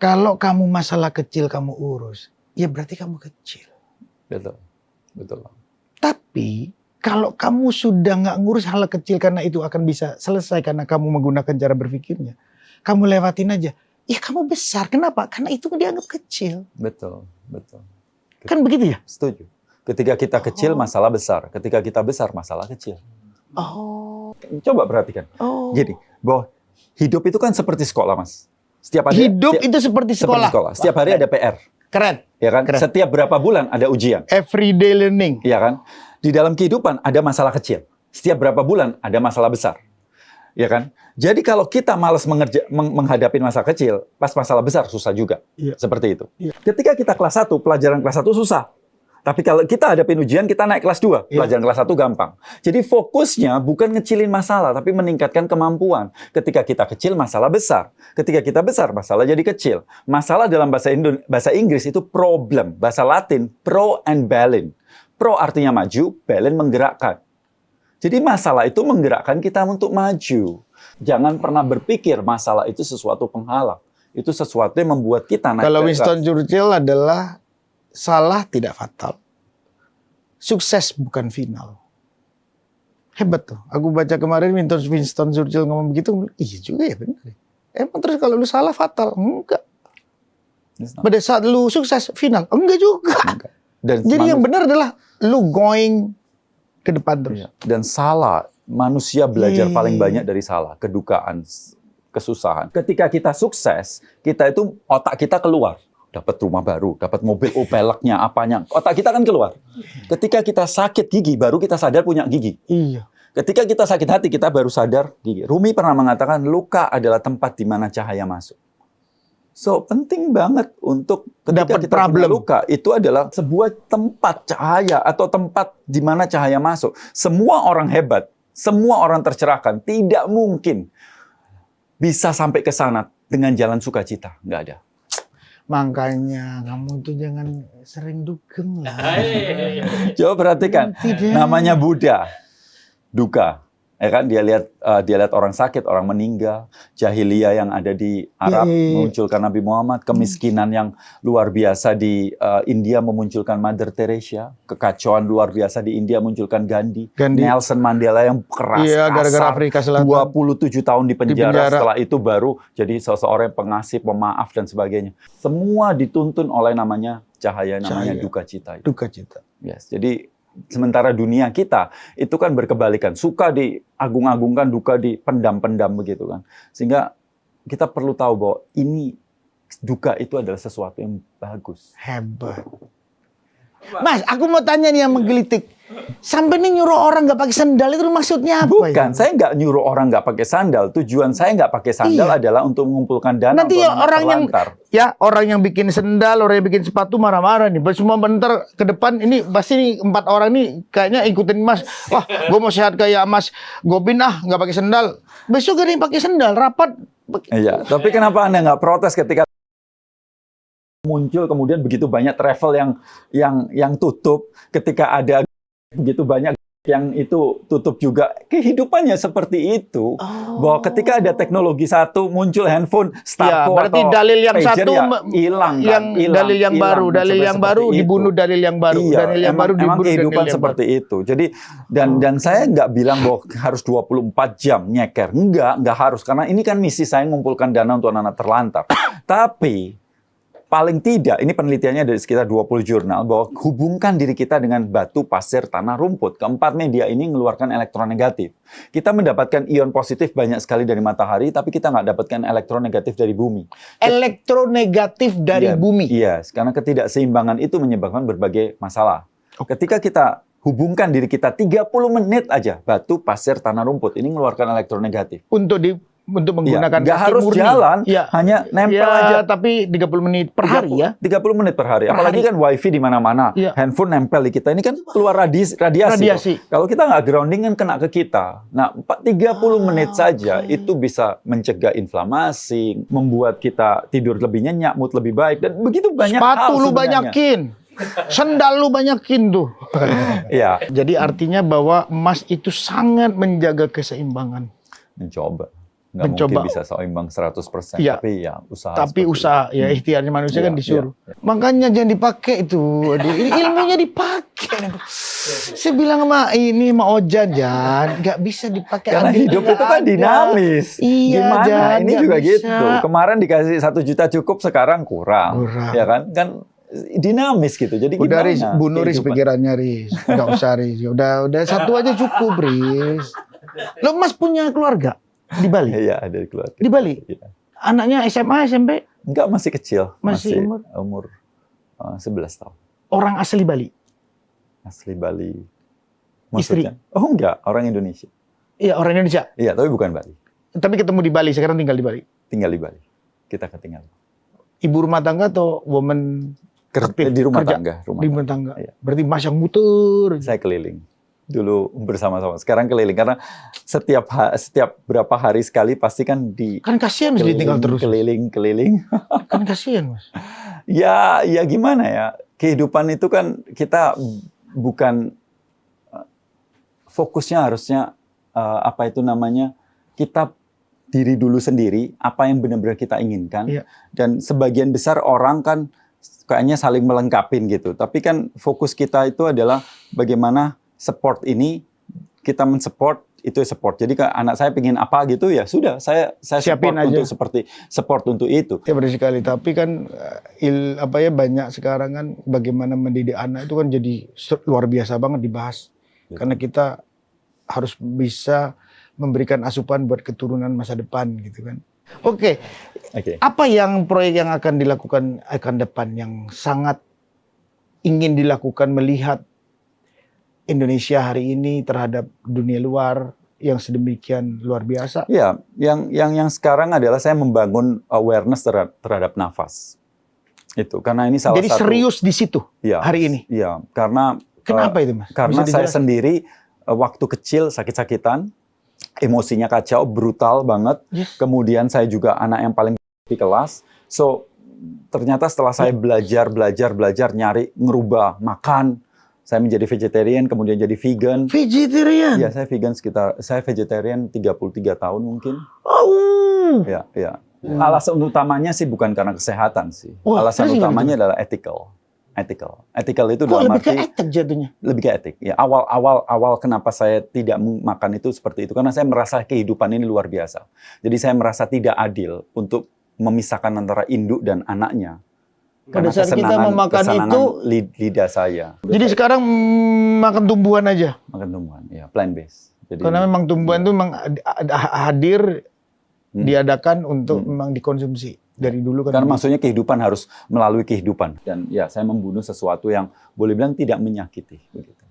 kalau kamu masalah kecil kamu urus, ya berarti kamu kecil. Betul. Tapi kalau kamu sudah nggak ngurus hal kecil karena itu akan bisa selesai karena kamu menggunakan cara berpikirnya, kamu lewatin aja. Ya kamu besar. Kenapa? Karena itu dianggap kecil. Betul. Kan begitu ya? Setuju. Ketika kita kecil, masalah besar. Ketika kita besar, masalah kecil. Coba perhatikan. Gini, bahwa hidup itu kan seperti sekolah, Mas. Setiap hari itu seperti sekolah. Setiap hari ada PR. Keren. Ya kan? Keren. Setiap berapa bulan ada ujian. Everyday learning. Iya kan? Di dalam kehidupan ada masalah kecil. Setiap berapa bulan ada masalah besar. Ya kan? Jadi kalau kita malas menghadapi masalah kecil, pas masalah besar susah juga. Iya. Seperti itu. Iya. Ketika kita kelas 1, pelajaran kelas 1 susah. Tapi kalau kita hadapin ujian, kita naik kelas 2. Pelajaran kelas 1 gampang. Jadi fokusnya bukan ngecilin masalah, tapi meningkatkan kemampuan. Ketika kita kecil, masalah besar. Ketika kita besar, masalah jadi kecil. Masalah dalam bahasa Inggris itu problem. Bahasa Latin, pro and balance. Pro artinya maju, balance menggerakkan. Jadi masalah itu menggerakkan kita untuk maju. Jangan pernah berpikir masalah itu sesuatu penghalang. Itu sesuatu yang membuat kita naik. Kalau Winston Churchill adalah salah tidak fatal. Sukses bukan final. Hebat tuh. Aku baca kemarin Winston Churchill ngomong begitu, iya juga ya benar. Emang terus kalau lu salah fatal? Enggak. Pada saat lu sukses final? Enggak juga. Enggak. Dan Jadi yang benar adalah lu going ke depan terus. Iya. Dan salah, manusia belajar paling banyak dari salah, kedukaan, kesusahan. Ketika kita sukses, kita itu otak kita keluar. Dapat rumah baru, dapat mobil, peleknya, apanya. Otak kita kan keluar. Ketika kita sakit gigi, baru kita sadar punya gigi. Iya. Ketika kita sakit hati, kita baru sadar gigi. Rumi pernah mengatakan, luka adalah tempat di mana cahaya masuk. So, penting banget untuk ketika Dapat kita punya luka, itu adalah sebuah tempat cahaya atau tempat di mana cahaya masuk. Semua orang hebat, semua orang tercerahkan, tidak mungkin bisa sampai ke sana dengan jalan sukacita. Nggak ada. Makanya kamu tuh jangan sering dugem lah. Coba perhatikan, Tidak. namanya Buddha, duka. Ya kan, dia lihat orang sakit, orang meninggal, jahiliyah yang ada di Arab memunculkan Nabi Muhammad, kemiskinan yang luar biasa di India memunculkan Mother Teresa, kekacauan luar biasa di India memunculkan Gandhi. Nelson Mandela yang keras, gara-gara Afrika Selatan. 27 tahun di penjara, setelah itu baru jadi seseorang yang pengasih, pemaaf dan sebagainya. Semua dituntun oleh namanya cahaya, namanya duka cita. Duka cita. Yes, jadi sementara dunia kita itu kan berkebalikan, suka diagung-agungkan, duka dipendam-pendam begitu kan. Sehingga kita perlu tahu bahwa ini duka itu adalah sesuatu yang bagus. Hebat. Mas, aku mau tanya nih yang menggelitik. Sampai nih nyuruh orang nggak pakai sandal itu maksudnya apa? Bukan, saya nggak nyuruh orang nggak pakai sandal. Tujuan saya nggak pakai sandal adalah untuk mengumpulkan dana. Nanti untuk orang yang bikin sandal, orang yang bikin sepatu marah-marah nih. Semua bentar ke depan ini pasti nih 4 orang nih kayaknya ikutin Mas. Wah, gue mau sehat kayak Mas Gobin nggak pakai sandal. Besok gak ada yang pakai sandal, rapat. Iya, tapi kenapa Anda nggak protes ketika muncul kemudian begitu banyak travel yang tutup, ketika ada begitu banyak yang itu tutup juga, kehidupannya seperti itu. Bahwa ketika ada teknologi satu muncul handphone Starco berarti atau dalil yang pager satu hilang, dalil yang baru dibunuh dalil yang baru, dalil yang baru emang dibunuh kehidupan seperti itu. Jadi dan saya nggak bilang bahwa harus 24 jam nyeker, nggak harus, karena ini kan misi saya mengumpulkan dana untuk anak-anak terlantar. Tapi paling tidak, ini penelitiannya dari sekitar 20 jurnal, bahwa hubungkan diri kita dengan batu, pasir, tanah, rumput. Keempat media ini mengeluarkan elektron negatif. Kita mendapatkan ion positif banyak sekali dari matahari, tapi kita nggak dapatkan elektron negatif dari bumi. Elektronegatif dari bumi? Iya, karena ketidakseimbangan itu menyebabkan berbagai masalah. Ketika kita hubungkan diri kita 30 menit aja, batu, pasir, tanah, rumput, ini mengeluarkan elektron negatif. Untuk menggunakan nggak harus murni. Jalan, hanya nempel aja. Tapi 30 menit per hari 30 menit per hari. Apalagi kan wifi di mana-mana, handphone nempel di kita. Ini kan keluar radiasi. Kalau kita nggak grounding kan kena ke kita. Nah, 30 menit saja itu bisa mencegah inflamasi, membuat kita tidur lebih nyenyak, mood lebih baik, dan begitu banyak hal. Sepatu lu banyakin. Sendal lu banyakin tuh. Iya. Jadi artinya bahwa emas itu sangat menjaga keseimbangan. Mencoba. Nggak mungkin bisa seimbang 100%, tapi ya usaha. Tapi usaha, ya ikhtiarnya manusia kan disuruh. Makanya jangan dipakai itu. Aduh, ini ilmunya dipakai. Saya bilang sama Ojan, Jan, nggak bisa dipakai. Karena hidup itu kan dinamis. Iya, gimana? Jan, Ini juga bisa. gitu. Kemarin dikasih 1 juta cukup, sekarang kurang. Ya kan? Kan dinamis gitu. Jadi udah gimana? Riz, bunuh Riz pikirannya Riz. Nggak usah Riz. Udah 1 aja cukup Riz. Lo Mas punya keluarga? Di Bali? Iya, ada di keluarga. Di Bali? Iya. Anaknya SMA, SMP? Enggak, masih kecil. Masih umur 11 tahun. Orang asli Bali? Asli Bali. Maksudnya? Istri? Oh enggak, orang Indonesia. Iya, orang Indonesia? Iya, tapi bukan Bali. Tapi ketemu di Bali, sekarang tinggal di Bali? Tinggal di Bali. Kita ketinggalan. Ibu rumah tangga atau woman aktif? Di rumah kerja? tangga. Di rumah tangga. Iya. Berarti Mas yang muter? Saya keliling. Dulu bersama-sama. Sekarang keliling karena setiap berapa hari sekali pasti kan kan kasihan Mas ditinggal terus. Keliling. Kan kasihan Mas. Ya gimana ya? Kehidupan itu kan kita bukan fokusnya harusnya kita diri dulu sendiri, apa yang benar-benar kita inginkan. Iya. Dan sebagian besar orang kan kayaknya saling melengkapin gitu. Tapi kan fokus kita itu adalah bagaimana support ini kita mensupport, itu support. Jadi kalau anak saya pengen apa gitu ya sudah, saya Siapin support aja. untuk support untuk itu. Ya benar sekali. Tapi kan banyak sekarang kan bagaimana mendidik anak itu kan jadi luar biasa banget dibahas. Betul. Karena kita harus bisa memberikan asupan buat keturunan masa depan gitu kan. Oke. Apa yang proyek yang akan dilakukan akan depan yang sangat ingin dilakukan melihat Indonesia hari ini terhadap dunia luar yang sedemikian luar biasa? Ya, yang sekarang adalah saya membangun awareness terhadap nafas. Itu karena ini salah Jadi satu. Jadi serius di situ hari ini. Iya, karena kenapa itu, Mas? Karena saya sendiri waktu kecil sakit-sakitan, emosinya kacau, brutal banget. Yes. Kemudian saya juga anak yang paling di kelas. So ternyata setelah saya belajar nyari ngerubah makan, saya menjadi vegetarian, kemudian jadi vegan. Vegetarian? Iya, saya vegetarian 33 tahun mungkin. Oh. Ya. Alasan utamanya sih bukan karena kesehatan sih. Wah, alasan utamanya adalah ethical. Ethical itu dalam lebih arti ke etik jatuhnya. lebih ke etik. Ya, awal kenapa saya tidak makan itu seperti itu karena saya merasa kehidupan ini luar biasa. Jadi saya merasa tidak adil untuk memisahkan antara induk dan anaknya. Pada saat kita memakan itu lidah saya. Jadi sekarang makan tumbuhan aja. Makan tumbuhan, ya plant based. Jadi, karena memang tumbuhan itu memang hadir diadakan untuk memang dikonsumsi dari dulu kan. Karena maksudnya kehidupan harus melalui kehidupan dan ya saya membunuh sesuatu yang boleh bilang tidak menyakiti begitu.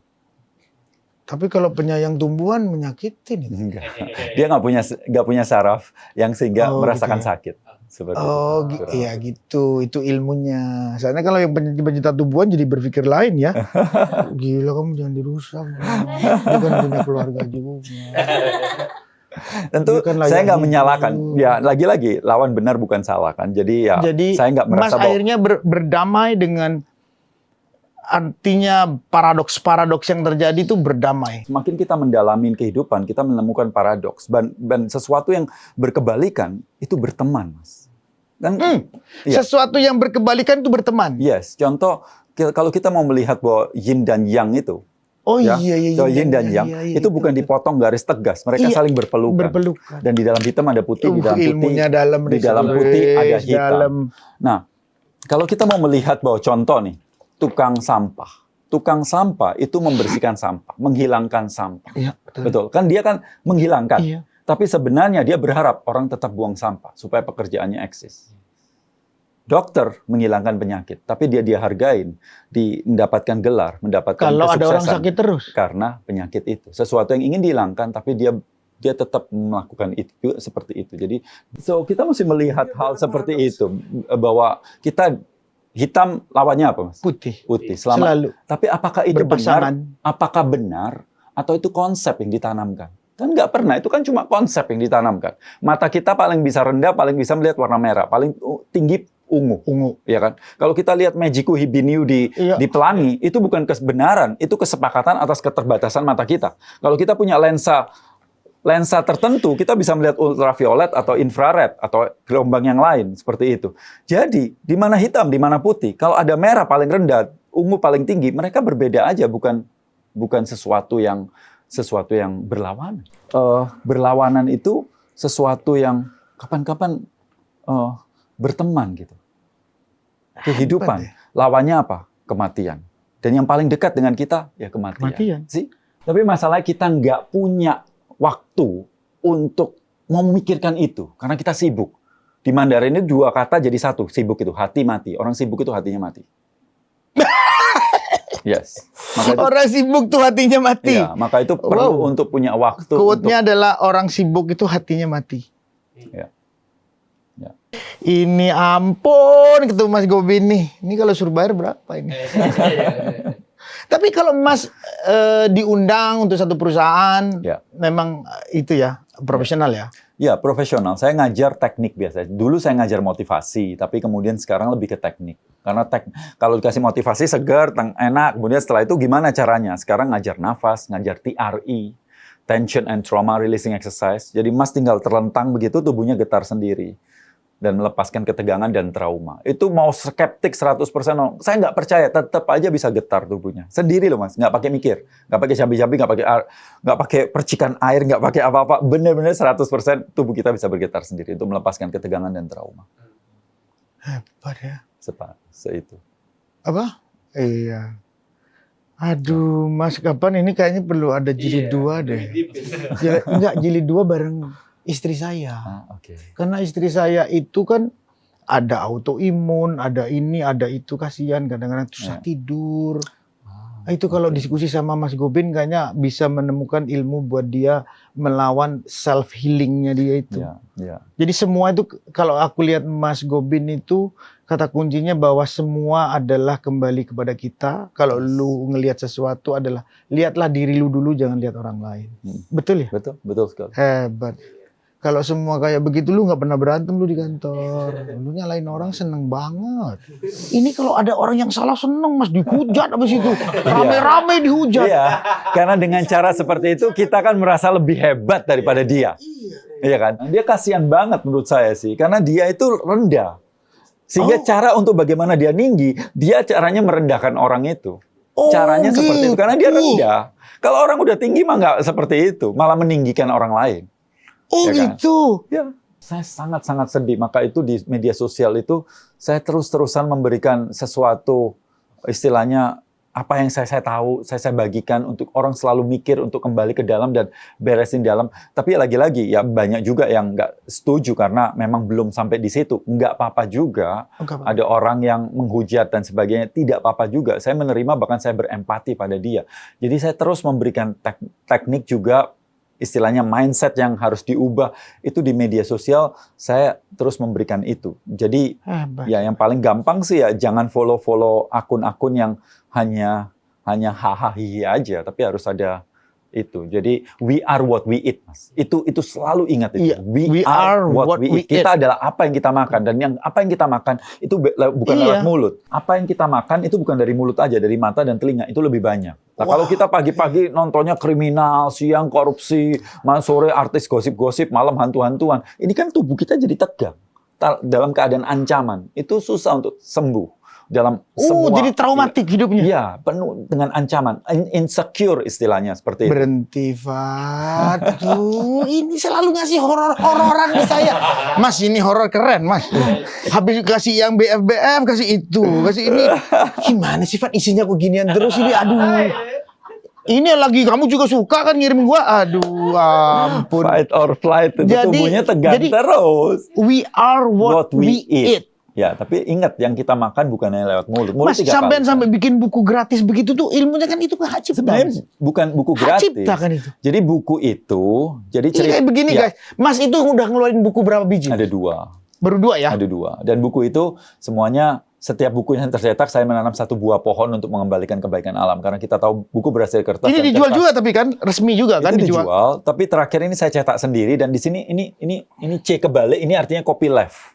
Tapi kalau penyayang tumbuhan menyakitin itu. Enggak. Dia nggak punya saraf yang sehingga merasakan sakit. Seperti iya gitu. Itu ilmunya. Soalnya kalau yang pencinta tumbuhan jadi berpikir lain ya. Gila kamu jangan dirusak. Dia kan punya keluarga juga. Tentu saya nggak menyalahkan. Ya lagi-lagi lawan benar bukan salah kan. Jadi saya nggak merasa Mas akhirnya berdamai dengan artinya paradoks yang terjadi itu berdamai. Semakin kita mendalami kehidupan, kita menemukan paradoks dan sesuatu yang berkebalikan itu berteman, Mas. Dan sesuatu yang berkebalikan itu berteman. Yes, contoh kalau kita mau melihat bahwa yin dan yang itu. Iya. Yin dan yang itu bukan dipotong garis tegas, mereka saling berpelukan. Dan di dalam hitam ada putih, di dalam putih, di dalam putih ada hitam. Nah, kalau kita mau melihat bahwa contoh nih, tukang sampah itu membersihkan sampah, menghilangkan sampah. Iya, betul. Kan dia kan menghilangkan. Iya. Tapi sebenarnya dia berharap orang tetap buang sampah supaya pekerjaannya eksis. Dokter menghilangkan penyakit, tapi dia hargain, mendapatkan gelar, mendapatkan kalau kesuksesan. Ada orang sakit terus karena penyakit itu. Sesuatu yang ingin dihilangkan, tapi dia tetap melakukan itu seperti itu. Jadi, kita mesti melihat hal seperti itu bahwa kita hitam lawannya apa, Mas? Putih. Selalu. Tapi apakah itu berpasangan. benar? Apakah benar atau itu konsep yang ditanamkan? Kan nggak pernah, itu kan cuma konsep yang ditanamkan. Mata kita paling bisa rendah, paling bisa melihat warna merah, paling tinggi ungu, ya kan? Kalau kita lihat Magiku Hibiniu di pelangi, itu bukan kebenaran, itu kesepakatan atas keterbatasan mata kita. Kalau kita punya lensa tertentu, kita bisa melihat ultraviolet atau infrared atau gelombang yang lain seperti itu. Jadi, di mana hitam, di mana putih, kalau ada merah paling rendah, ungu paling tinggi, mereka berbeda aja, bukan sesuatu yang berlawanan. Berlawanan itu sesuatu yang kapan-kapan berteman gitu. Kehidupan, lawannya apa? Kematian. Dan yang paling dekat dengan kita ya kematian. Sih. Tapi masalahnya kita nggak punya waktu untuk memikirkan itu karena kita sibuk. Di Mandarin ini dua kata jadi satu, sibuk itu hati mati. Orang sibuk itu hatinya mati. Yes. Orang sibuk tuh hatinya mati. Ya, maka itu perlu untuk punya waktu. Quote-nya adalah orang sibuk itu hatinya mati. Ya. Ini ampun ketemu Mas Gobin nih. Ini kalau suruh bayar berapa ini? Tapi kalau Mas diundang untuk satu perusahaan, memang itu ya profesional ya? Ya profesional. Saya ngajar teknik biasa. Dulu saya ngajar motivasi, tapi kemudian sekarang lebih ke teknik. Karena kalau dikasih motivasi segar, enak. Kemudian setelah itu gimana caranya? Sekarang ngajar nafas, ngajar TRE, Tension and Trauma Releasing Exercise. Jadi Mas tinggal terlentang begitu, tubuhnya getar sendiri. dan melepaskan ketegangan dan trauma. Itu mau skeptik 100%, saya nggak percaya, tetap aja bisa getar tubuhnya. Sendiri loh Mas, nggak pakai mikir, nggak pakai cabai-cabai, nggak pakai percikan air, nggak pakai apa-apa. Bener-bener 100% tubuh kita bisa bergetar sendiri untuk melepaskan ketegangan dan trauma. Hebat ya. Seitu. Apa? Iya. Aduh, Mas, kapan ini kayaknya perlu ada jilid 2 deh. Enggak, jilid 2 bareng istri saya. Oke. Karena istri saya itu kan ada autoimun, ada ini, ada itu, kasihan kadang-kadang susah tidur. Nah, itu kalau diskusi sama Mas Gobin kayaknya bisa menemukan ilmu buat dia melawan self healingnya dia itu. Ya. Jadi semua itu kalau aku lihat Mas Gobin itu kata kuncinya bahwa semua adalah kembali kepada kita. Kalau lu ngelihat sesuatu adalah lihatlah diri lu dulu, jangan lihat orang lain. Betul ya? Betul sekali. Hebat. Kalau semua kayak begitu lu nggak pernah berantem lu di kantor. Lu nyalain orang seneng banget. Ini kalau ada orang yang salah seneng Mas, dihujat habis itu. Rame-rame dihujat. Iya, karena dengan cara seperti itu kita kan merasa lebih hebat daripada dia. Iya kan? Dia kasihan banget menurut saya sih, karena dia itu rendah. Sehingga cara untuk bagaimana dia tinggi, dia caranya merendahkan orang itu. Caranya seperti itu, karena dia rendah. Kalau orang udah tinggi mah nggak seperti itu, malah meninggikan orang lain. Oh Ya kan? gitu. Ya, saya sangat-sangat sedih. Maka itu di media sosial itu saya terus-terusan memberikan sesuatu, istilahnya apa yang saya tahu, saya bagikan untuk orang selalu mikir untuk kembali ke dalam dan beresin dalam. Tapi lagi-lagi ya banyak juga yang nggak setuju karena memang belum sampai di situ. Nggak apa-apa juga. Ada orang yang menghujat dan sebagainya. Tidak apa-apa juga. Saya menerima, bahkan saya berempati pada dia. Jadi saya terus memberikan teknik juga, istilahnya mindset yang harus diubah. Itu di media sosial saya terus memberikan itu. Jadi ya yang paling gampang sih ya jangan follow akun-akun yang hanya hahaha aja, tapi harus ada itu. Jadi we are what we eat, Mas. Itu selalu ingat itu. Iya, we are what we eat. Kita adalah apa yang kita makan, dan apa yang kita makan itu bukan lewat mulut. Apa yang kita makan itu bukan dari mulut aja, dari mata dan telinga itu lebih banyak. Nah, kalau kita pagi-pagi nontonnya kriminal, siang korupsi, sore artis gosip-gosip, malam hantu-hantuan, ini kan tubuh kita jadi tegang dalam keadaan ancaman. Itu susah untuk sembuh. Dalam semua, jadi traumatik hidupnya. Iya, penuh dengan ancaman, insecure istilahnya seperti itu. Berhenti, Fat. Ini selalu ngasih horor-hororan ke saya. Mas, ini horor keren, Mas. Habis kasih yang BF, kasih itu, kasih ini. Gimana sih, Fat? Isinya kok ginian terus ini? Aduh. Ini lagi kamu juga suka kan ngirim gua. Aduh, ampun. Fight or flight itu tubuhnya tegang terus. We are what we eat. Ya, tapi ingat yang kita makan bukan hanya lewat mulut. Mas, sampai bikin buku gratis begitu tuh ilmunya kan itu hak cipta. Sebenarnya bukan buku gratis. Hak cipta kan itu. Jadi buku itu, jadi cerita. Kayak begini guys, Mas itu udah ngeluarin buku berapa biji? Ada 2. Baru 2 ya? Ada 2. Dan buku itu semuanya, setiap buku yang tercetak saya menanam 1 buah pohon untuk mengembalikan kebaikan alam. Karena kita tahu buku berasal dari kertas. Ini dijual juga tapi kan resmi juga kan dijual. Tapi terakhir ini saya cetak sendiri dan di sini ini C kebalik, ini artinya copyleft.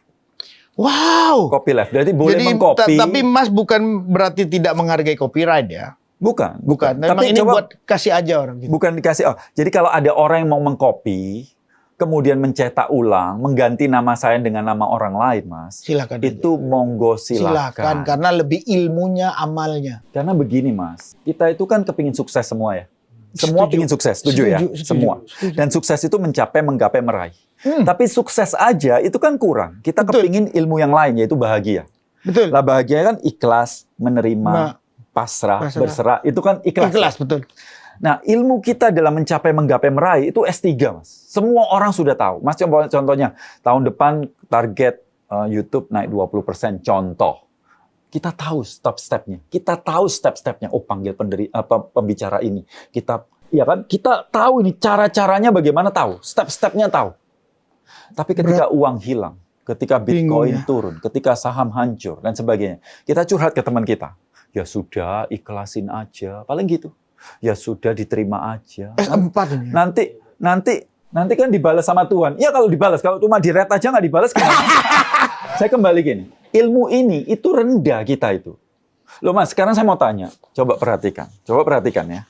Wow. Copyleft, berarti boleh mengcopy. Tapi Mas bukan berarti tidak menghargai copyright ya? Bukan. Tapi ini coba, buat kasih aja orang gitu. Bukan dikasih. Jadi kalau ada orang yang mau mengcopy, kemudian mencetak ulang, mengganti nama saya dengan nama orang lain, Mas. Silakan. Itu monggo silakan. Karena lebih ilmunya, amalnya. Karena begini, Mas. Kita itu kan kepingin sukses semua ya. Semua pingin sukses, setuju ya? Semua. Dan sukses itu menggapai, meraih. Tapi sukses aja itu kan kurang. Kita kepingin ilmu yang lain, yaitu bahagia. Betul. Lah bahagia kan ikhlas, menerima, pasrah, berserah. Itu kan ikhlas. Ikhlas, betul. Nah, ilmu kita dalam mencapai, menggapai, meraih itu S3, Mas. Semua orang sudah tahu. Mas, contohnya, tahun depan target YouTube naik 20%, contoh. Kita tahu step-stepnya. Kita tahu step-stepnya. Oh, panggil pembicara ini. Kita tahu ini cara-caranya bagaimana, tahu. Step-stepnya tahu. Tapi ketika uang hilang, ketika Bitcoin turun, ketika saham hancur, dan sebagainya, kita curhat ke teman kita. Ya sudah, ikhlasin aja. Paling gitu. Ya sudah, diterima aja. S4 ini. Nanti kan dibalas sama Tuhan. Ya kalau dibalas, kalau cuma di-read aja nggak dibalas, saya kembali gini. Ilmu ini itu rendah kita itu. Loh Mas, sekarang saya mau tanya. Coba perhatikan ya.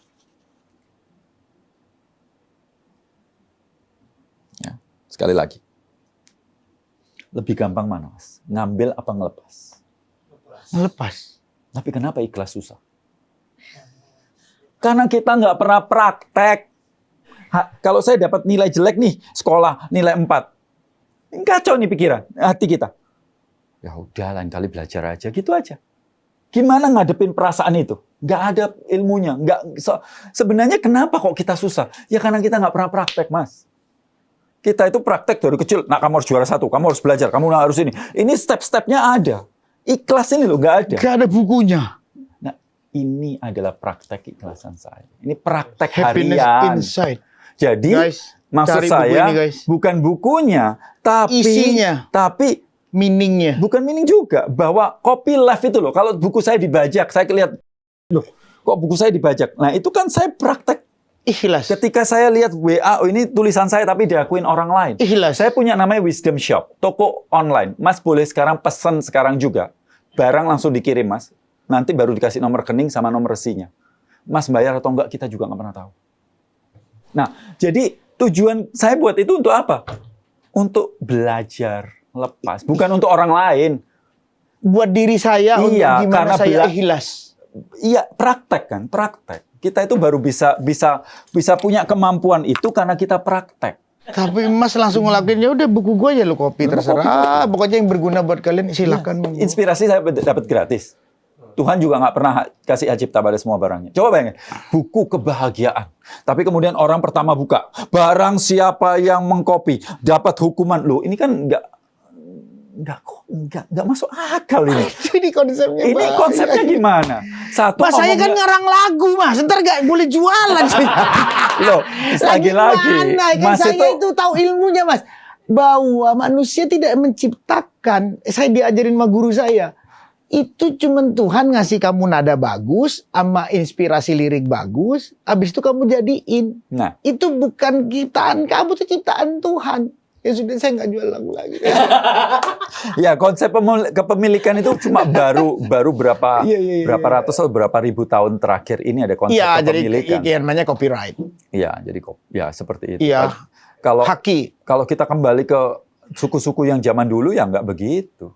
Sekali lagi. Lebih gampang mana, Mas? Ngambil apa ngelepas? Ngelepas. Tapi kenapa ikhlas susah? Karena kita nggak pernah praktek. Kalau saya dapat nilai jelek nih, sekolah nilai 4. Kacau nih pikiran, hati kita. Ya udah, lain kali belajar aja, gitu aja. Gimana ngadepin perasaan itu? Nggak ada ilmunya. Sebenarnya kenapa kok kita susah? Ya karena kita nggak pernah praktek, Mas. Kita itu praktek dari kecil. Nah, kamu harus juara 1, kamu harus belajar, kamu harus ini. Ini step-stepnya ada. Ikhlas ini loh, nggak ada. Nggak ada bukunya. Nah, ini adalah praktek ikhlasan saya. Ini praktek Happiness harian. inside. Jadi, Guys, maksud cari buku saya ini, guys. bukan bukunya, tapi Isinya. tapi Meaningnya. bukan meaning juga, bahwa copy left itu loh. Kalau buku saya dibajak, saya lihat, loh, kok buku saya dibajak? Nah, itu kan saya praktek. Ikhlas. Ketika saya lihat WA, oh ini tulisan saya tapi diakuin orang lain. Ikhlas. Saya punya namanya Wisdom Shop, toko online. Mas boleh sekarang pesan sekarang juga. Barang langsung dikirim, Mas. Nanti baru dikasih nomor rekening sama nomor resinya. Mas bayar atau enggak, kita juga nggak pernah tahu. Nah, jadi tujuan saya buat itu untuk apa? Untuk belajar, lepas. Bukan untuk orang lain. Buat diri saya, untuk Iya, gimana karena saya ikhlas. Iya, praktek kan, praktek. Kita itu baru bisa punya kemampuan itu karena kita praktek. Tapi Mas langsung ngelakuin, ya udah buku gue aja lu copy, terserah. Pokoknya yang berguna buat kalian silakan. Ya, inspirasi saya dapat gratis. Tuhan juga nggak pernah kasih hak cipta pada semua barangnya. Coba bayangin, buku kebahagiaan. Tapi kemudian orang pertama buka, barang siapa yang mengcopy dapat hukuman. Loh, ini kan nggak masuk akal ini. Ini konsepnya. Ini konsepnya gimana? Satu, Mas saya kan ngarang lagu, Mas. Ntar nggak boleh jualan. loh, lagi-lagi. Kan saya itu tahu ilmunya, Mas. Bahwa manusia tidak menciptakan. Saya diajarin sama guru saya. Itu cuman Tuhan ngasih kamu nada bagus, sama inspirasi lirik bagus. Habis itu kamu jadiin. Nah, itu bukan ciptaan kamu, itu ciptaan Tuhan. Ya sudah, saya nggak jual lagu lagi. ya konsep kepemilikan itu cuma baru berapa berapa ratus atau berapa ribu tahun terakhir ini ada konsep kepemilikan. Iya, namanya copyright. Iya, jadi seperti itu. Iya. Kalau kita kembali ke suku-suku yang zaman dulu ya nggak begitu.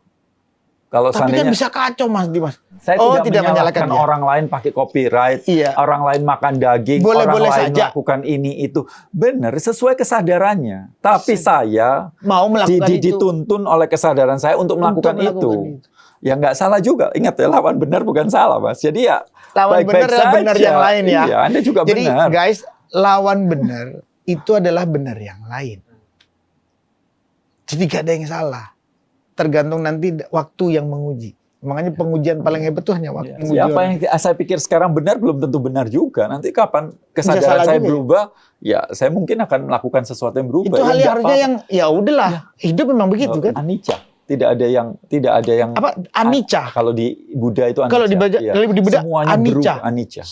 Kalau Tapi seandainya, kan bisa kacau, Mas Dimas. Saya tidak menyalahkan dia. orang lain pakai copyright, Iya. orang lain makan daging, Boleh orang lain saja melakukan ini itu. Benar, sesuai kesadarannya. Tapi saya mau melakukan itu. Dituntun oleh kesadaran saya untuk melakukan itu. Ya nggak salah juga. Ingat ya, lawan benar bukan salah, Mas. Jadi ya lawan baik-baik benar adalah benar yang lain ya. Iya, Anda juga Jadi, benar. guys, lawan benar itu adalah benar yang lain. Jadi gak ada yang salah. Tergantung nanti waktu yang menguji. Makanya pengujian paling hebat tuh hanya waktu. Siapa yang saya pikir sekarang benar belum tentu benar juga. Nanti kapan kesadaran saya berubah, ya saya mungkin akan melakukan sesuatu yang berubah. Itu hal yang harusnya yang ya udahlah. Hidup memang begitu kan. Anicca. Tidak ada yang apa? Anicca. Kalau di Buddha itu anicca. Kalau di Buddha semuanya anicca. Anicca.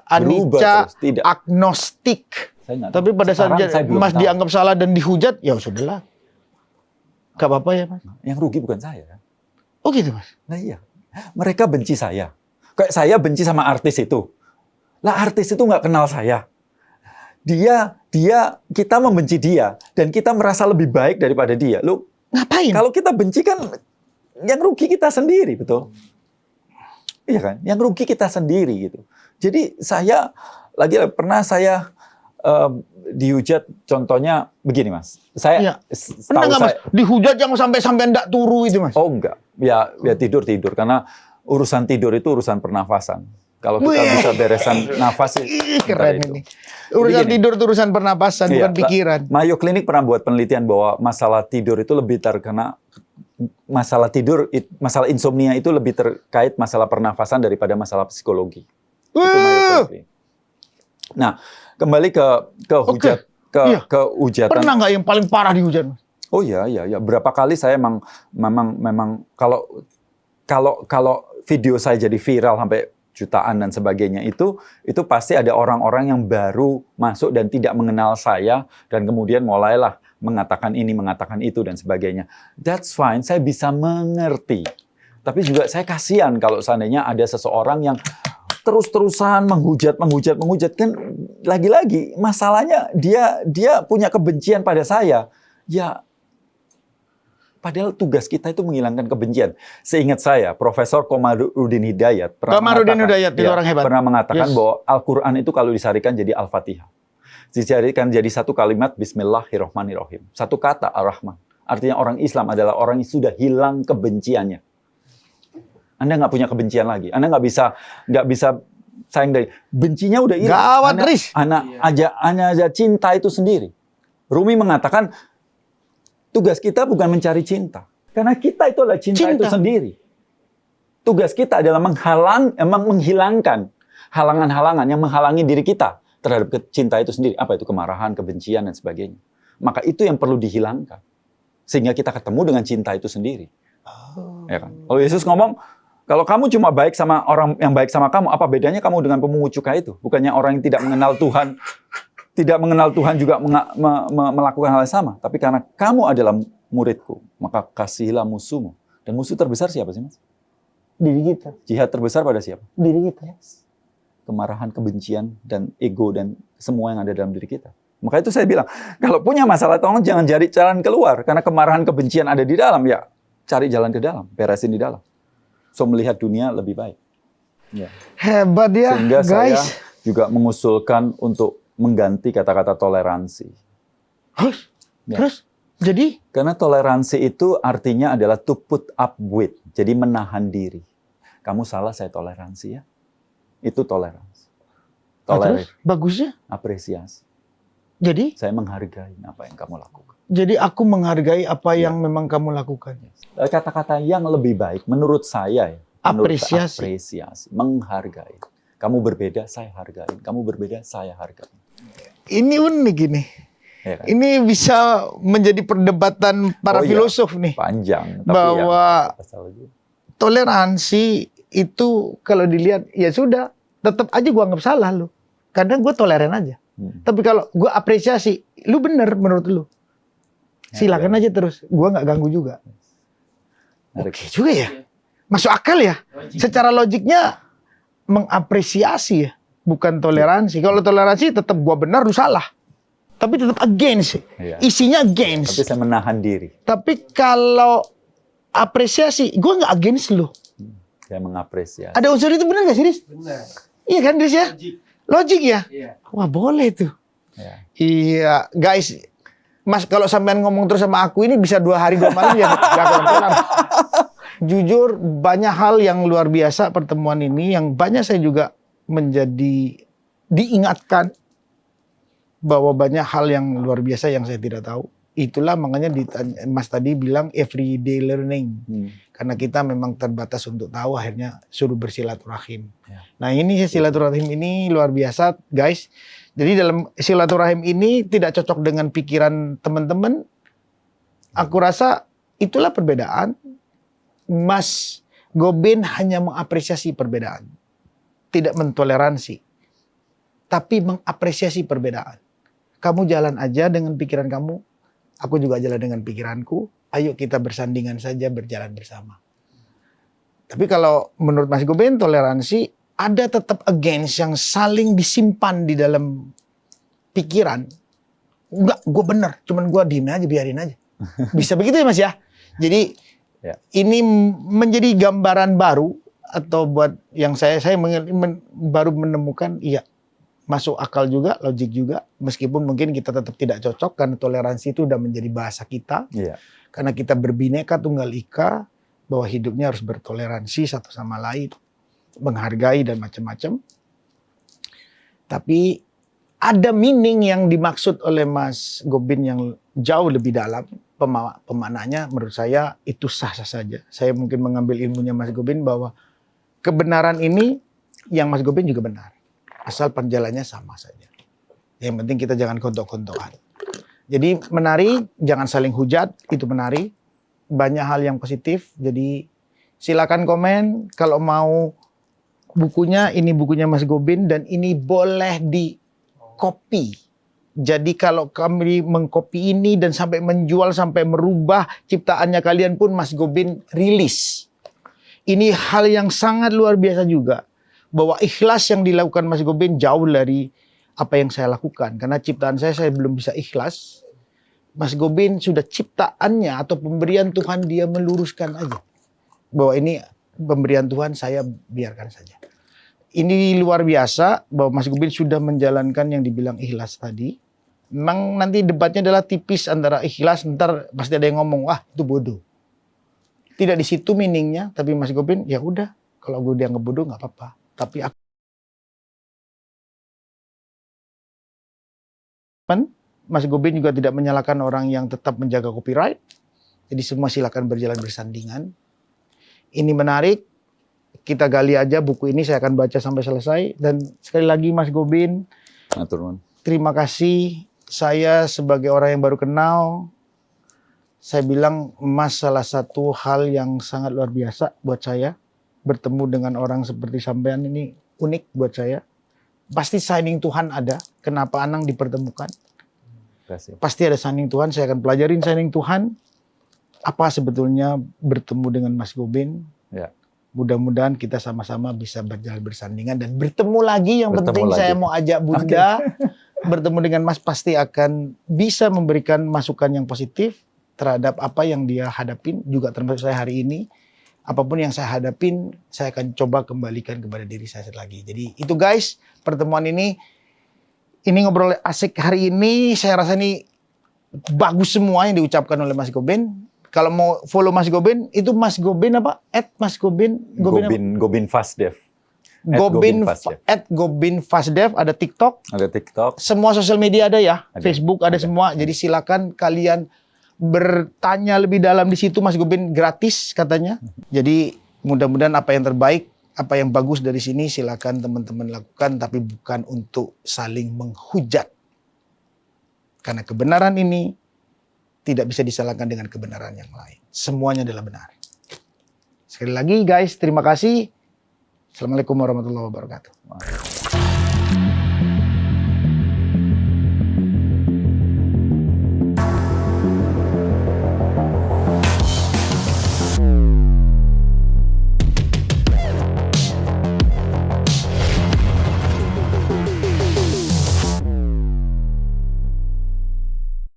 Anicca, tidak. agnostik. Tapi pada saat Mas dianggap salah dan dihujat, ya sudahlah. Gak apa-apa ya, Mas. Yang rugi bukan saya. Oh gitu, Mas. Nah iya. Mereka benci saya. Kayak saya benci sama artis itu. Lah artis itu nggak kenal saya. Kita membenci dia. Dan kita merasa lebih baik daripada dia. Lu ngapain? Kalau kita benci kan yang rugi kita sendiri, betul? Iya kan? Yang rugi kita sendiri gitu. Jadi saya pernah saya dihujat, contohnya begini, Mas. Saya pernah nggak, Mas? Dihujat yang sampai enggak turu itu, Mas? Oh enggak. Ya tidur karena urusan tidur itu urusan pernafasan. Kalau kita bisa beresan nafas keren ini. Urusan tidur itu urusan pernapasan, bukan pikiran. Mayo Clinic pernah buat penelitian bahwa masalah tidur itu lebih terkena masalah insomnia itu lebih terkait masalah pernafasan daripada masalah psikologi. Itu Mayo Clinic. Nah, kembali ke hujat ke hujatan. Pernah nggak yang paling parah dihujat, Mas? Oh iya. Berapa kali saya memang kalau video saya jadi viral sampai jutaan dan sebagainya itu pasti ada orang-orang yang baru masuk dan tidak mengenal saya dan kemudian mulailah mengatakan ini, mengatakan itu dan sebagainya. That's fine, saya bisa mengerti. Tapi juga saya kasihan kalau seandainya ada seseorang yang terus-terusan menghujat kan lagi-lagi masalahnya dia punya kebencian pada saya. Ya Padahal tugas kita itu menghilangkan kebencian. Seingat saya, Profesor Komarudin Hidayat itu orang hebat. Pernah mengatakan Yes. bahwa Al-Quran itu kalau disarikan jadi Al-Fatihah. Disarikan jadi satu kalimat Bismillahirrahmanirrahim. Satu kata Ar-Rahman. Artinya orang Islam adalah orang yang sudah hilang kebenciannya. Anda nggak punya kebencian lagi. Anda nggak bisa sayang dari bencinya udah hilang. Gawat, Riz. Anda aja cinta itu sendiri. Rumi mengatakan tugas kita bukan mencari cinta. Karena kita itu adalah cinta itu sendiri. Tugas kita adalah menghilangkan halangan-halangan yang menghalangi diri kita terhadap cinta itu sendiri. Apa itu? Kemarahan, kebencian, dan sebagainya. Maka itu yang perlu dihilangkan. Sehingga kita ketemu dengan cinta itu sendiri. Ya kan? Kalau Yesus ngomong, kalau kamu cuma baik sama orang yang baik sama kamu, apa bedanya kamu dengan pemungut cukai itu? Bukannya orang yang tidak mengenal Tuhan juga melakukan hal yang sama. Tapi karena kamu adalah muridku, maka kasihilah musuhmu. Dan musuh terbesar siapa sih, Mas? Diri kita. Jihad terbesar pada siapa? Diri kita. Kemarahan, kebencian, dan ego, dan semua yang ada dalam diri kita. Maka itu saya bilang, kalau punya masalah, tolong jangan cari jalan keluar. Karena kemarahan, kebencian ada di dalam, ya cari jalan ke dalam, beresin di dalam. So, melihat dunia lebih baik. Ya. Hebat ya, Sehingga saya guys. juga mengusulkan untuk mengganti kata-kata toleransi. Ya. Terus? Jadi? Karena toleransi itu artinya adalah to put up with. Jadi menahan diri. Kamu salah, saya toleransi ya. Itu toleransi. Terus? Bagusnya? Apresiasi. Jadi? Saya menghargai apa yang kamu lakukan. Jadi aku menghargai apa yang memang kamu lakukan. Kata-kata yang lebih baik menurut saya ya. Apresiasi. Menghargai. Kamu berbeda, saya hargai. Kamu berbeda, saya hargai. Ini unik ini. Ya kan? Ini bisa menjadi perdebatan para filosof nih. Panjang. Tapi bahwa toleransi itu kalau dilihat, ya sudah. Tetap aja gua anggap salah lu. Kadang gue toleran aja. Tapi kalau gue apresiasi, lu bener menurut lu. Silakan aja terus. Gue nggak ganggu juga. Oke juga ya. Masuk akal ya. Secara logiknya mengapresiasi ya. Bukan toleransi. Kalau toleransi tetap gue benar, lu salah. Tapi tetap against. Isinya against. Tapi saya menahan diri. Tapi kalau apresiasi, gue nggak against lu. Saya mengapresiasi. Ada unsur itu benar nggak sih, Riz? Benar. Iya kan, Riz ya? Logik ya? Iya. Wah, boleh tuh. Ya. Iya, guys. Mas, kalau sampean ngomong terus sama aku ini bisa 2 hari 2 malam ya nggak kelar. Jujur, banyak hal yang luar biasa pertemuan ini yang banyak saya juga menjadi diingatkan bahwa banyak hal yang luar biasa yang saya tidak tahu. Itulah makanya Mas tadi bilang everyday learning. Karena kita memang terbatas untuk tahu, akhirnya suruh bersilaturahim. Ya. Nah ini silaturahim ini luar biasa, guys. Jadi dalam silaturahim ini tidak cocok dengan pikiran teman-teman. Aku rasa itulah perbedaan. Mas Gobin hanya mengapresiasi perbedaan. Tidak mentoleransi. Tapi mengapresiasi perbedaan. Kamu jalan aja dengan pikiran kamu. Aku juga jalan dengan pikiranku. Ayo kita bersandingan saja, berjalan bersama. Tapi kalau menurut Mas Gobin, toleransi ada tetap against yang saling disimpan di dalam pikiran. Enggak, gue bener. Cuman gue diem aja, biarin aja. Bisa begitu ya Mas ya? Jadi ini menjadi gambaran baru. Atau buat yang saya baru menemukan, iya. Masuk akal juga, logik juga. Meskipun mungkin kita tetap tidak cocok karena toleransi itu udah menjadi bahasa kita. Iya. Karena kita berbineka tunggal ika, bahwa hidupnya harus bertoleransi satu sama lain, menghargai dan macam-macam. Tapi ada meaning yang dimaksud oleh Mas Gobin yang jauh lebih dalam. Pemaknanya menurut saya itu sah-sah saja. Saya mungkin mengambil ilmunya Mas Gobin bahwa kebenaran ini yang Mas Gobin juga benar. Asal perjalanannya sama saja. Yang penting kita jangan kontok-kontokan. Jadi menari, jangan saling hujat, itu menari. Banyak hal yang positif, jadi silakan komen. Kalau mau bukunya, ini bukunya Mas Gobin, dan ini boleh di copy. Jadi kalau kami mengcopy ini dan sampai menjual, sampai merubah ciptaannya kalian pun Mas Gobin rilis. Ini hal yang sangat luar biasa juga. Bahwa ikhlas yang dilakukan Mas Gobin jauh dari apa yang saya lakukan. Karena ciptaan saya belum bisa ikhlas. Mas Gobin sudah ciptaannya atau pemberian Tuhan, dia meluruskan aja. Bahwa ini pemberian Tuhan, saya biarkan saja. Ini luar biasa bahwa Mas Gobin sudah menjalankan yang dibilang ikhlas tadi. Memang nanti debatnya adalah tipis antara ikhlas, ntar pasti ada yang ngomong, wah itu bodoh. Tidak di situ meaningnya, tapi Mas Gobin, ya udah, kalau gue dianggap bodoh nggak apa-apa. Tapi aku Mas Gobin juga tidak menyalahkan orang yang tetap menjaga copyright. Jadi semua silakan berjalan bersandingan. Ini menarik. Kita gali aja buku ini, saya akan baca sampai selesai. Dan sekali lagi Mas Gobin, terima kasih. Saya sebagai orang yang baru kenal, saya bilang Mas salah satu hal yang sangat luar biasa buat saya. Bertemu dengan orang seperti sampean ini unik buat saya. Pasti signing Tuhan ada. Kenapa Anang dipertemukan? Pasti ada signing Tuhan. Saya akan pelajarin signing Tuhan. Apa sebetulnya bertemu dengan Mas Gobin. Ya. Mudah-mudahan kita sama-sama bisa berjalan bersandingan dan bertemu lagi. Yang penting saya mau ajak Bunda. Bertemu dengan Mas pasti akan bisa memberikan masukan yang positif terhadap apa yang dia hadapin. Juga termasuk saya hari ini. Apapun yang saya hadapin, saya akan coba kembalikan kepada diri saya lagi. Jadi itu guys, pertemuan ini ngobrol asik hari ini. Saya rasa ini bagus semua yang diucapkan oleh Mas Gobin. Kalau mau follow Mas Gobin, itu Mas Gobin apa? @MasGobin. Gobin Fasdev. Gobin Fasdev. Ada TikTok. Ada TikTok. Semua sosial media ada ya. Ada. Facebook ada semua. Jadi silakan kalian bertanya lebih dalam di situ. Mas Gobin gratis katanya. Jadi mudah-mudahan apa yang terbaik, apa yang bagus dari sini silakan teman-teman lakukan, tapi bukan untuk saling menghujat. Karena kebenaran ini tidak bisa disalahkan dengan kebenaran yang lain. Semuanya adalah benar. Sekali lagi guys, terima kasih. Assalamualaikum warahmatullahi wabarakatuh.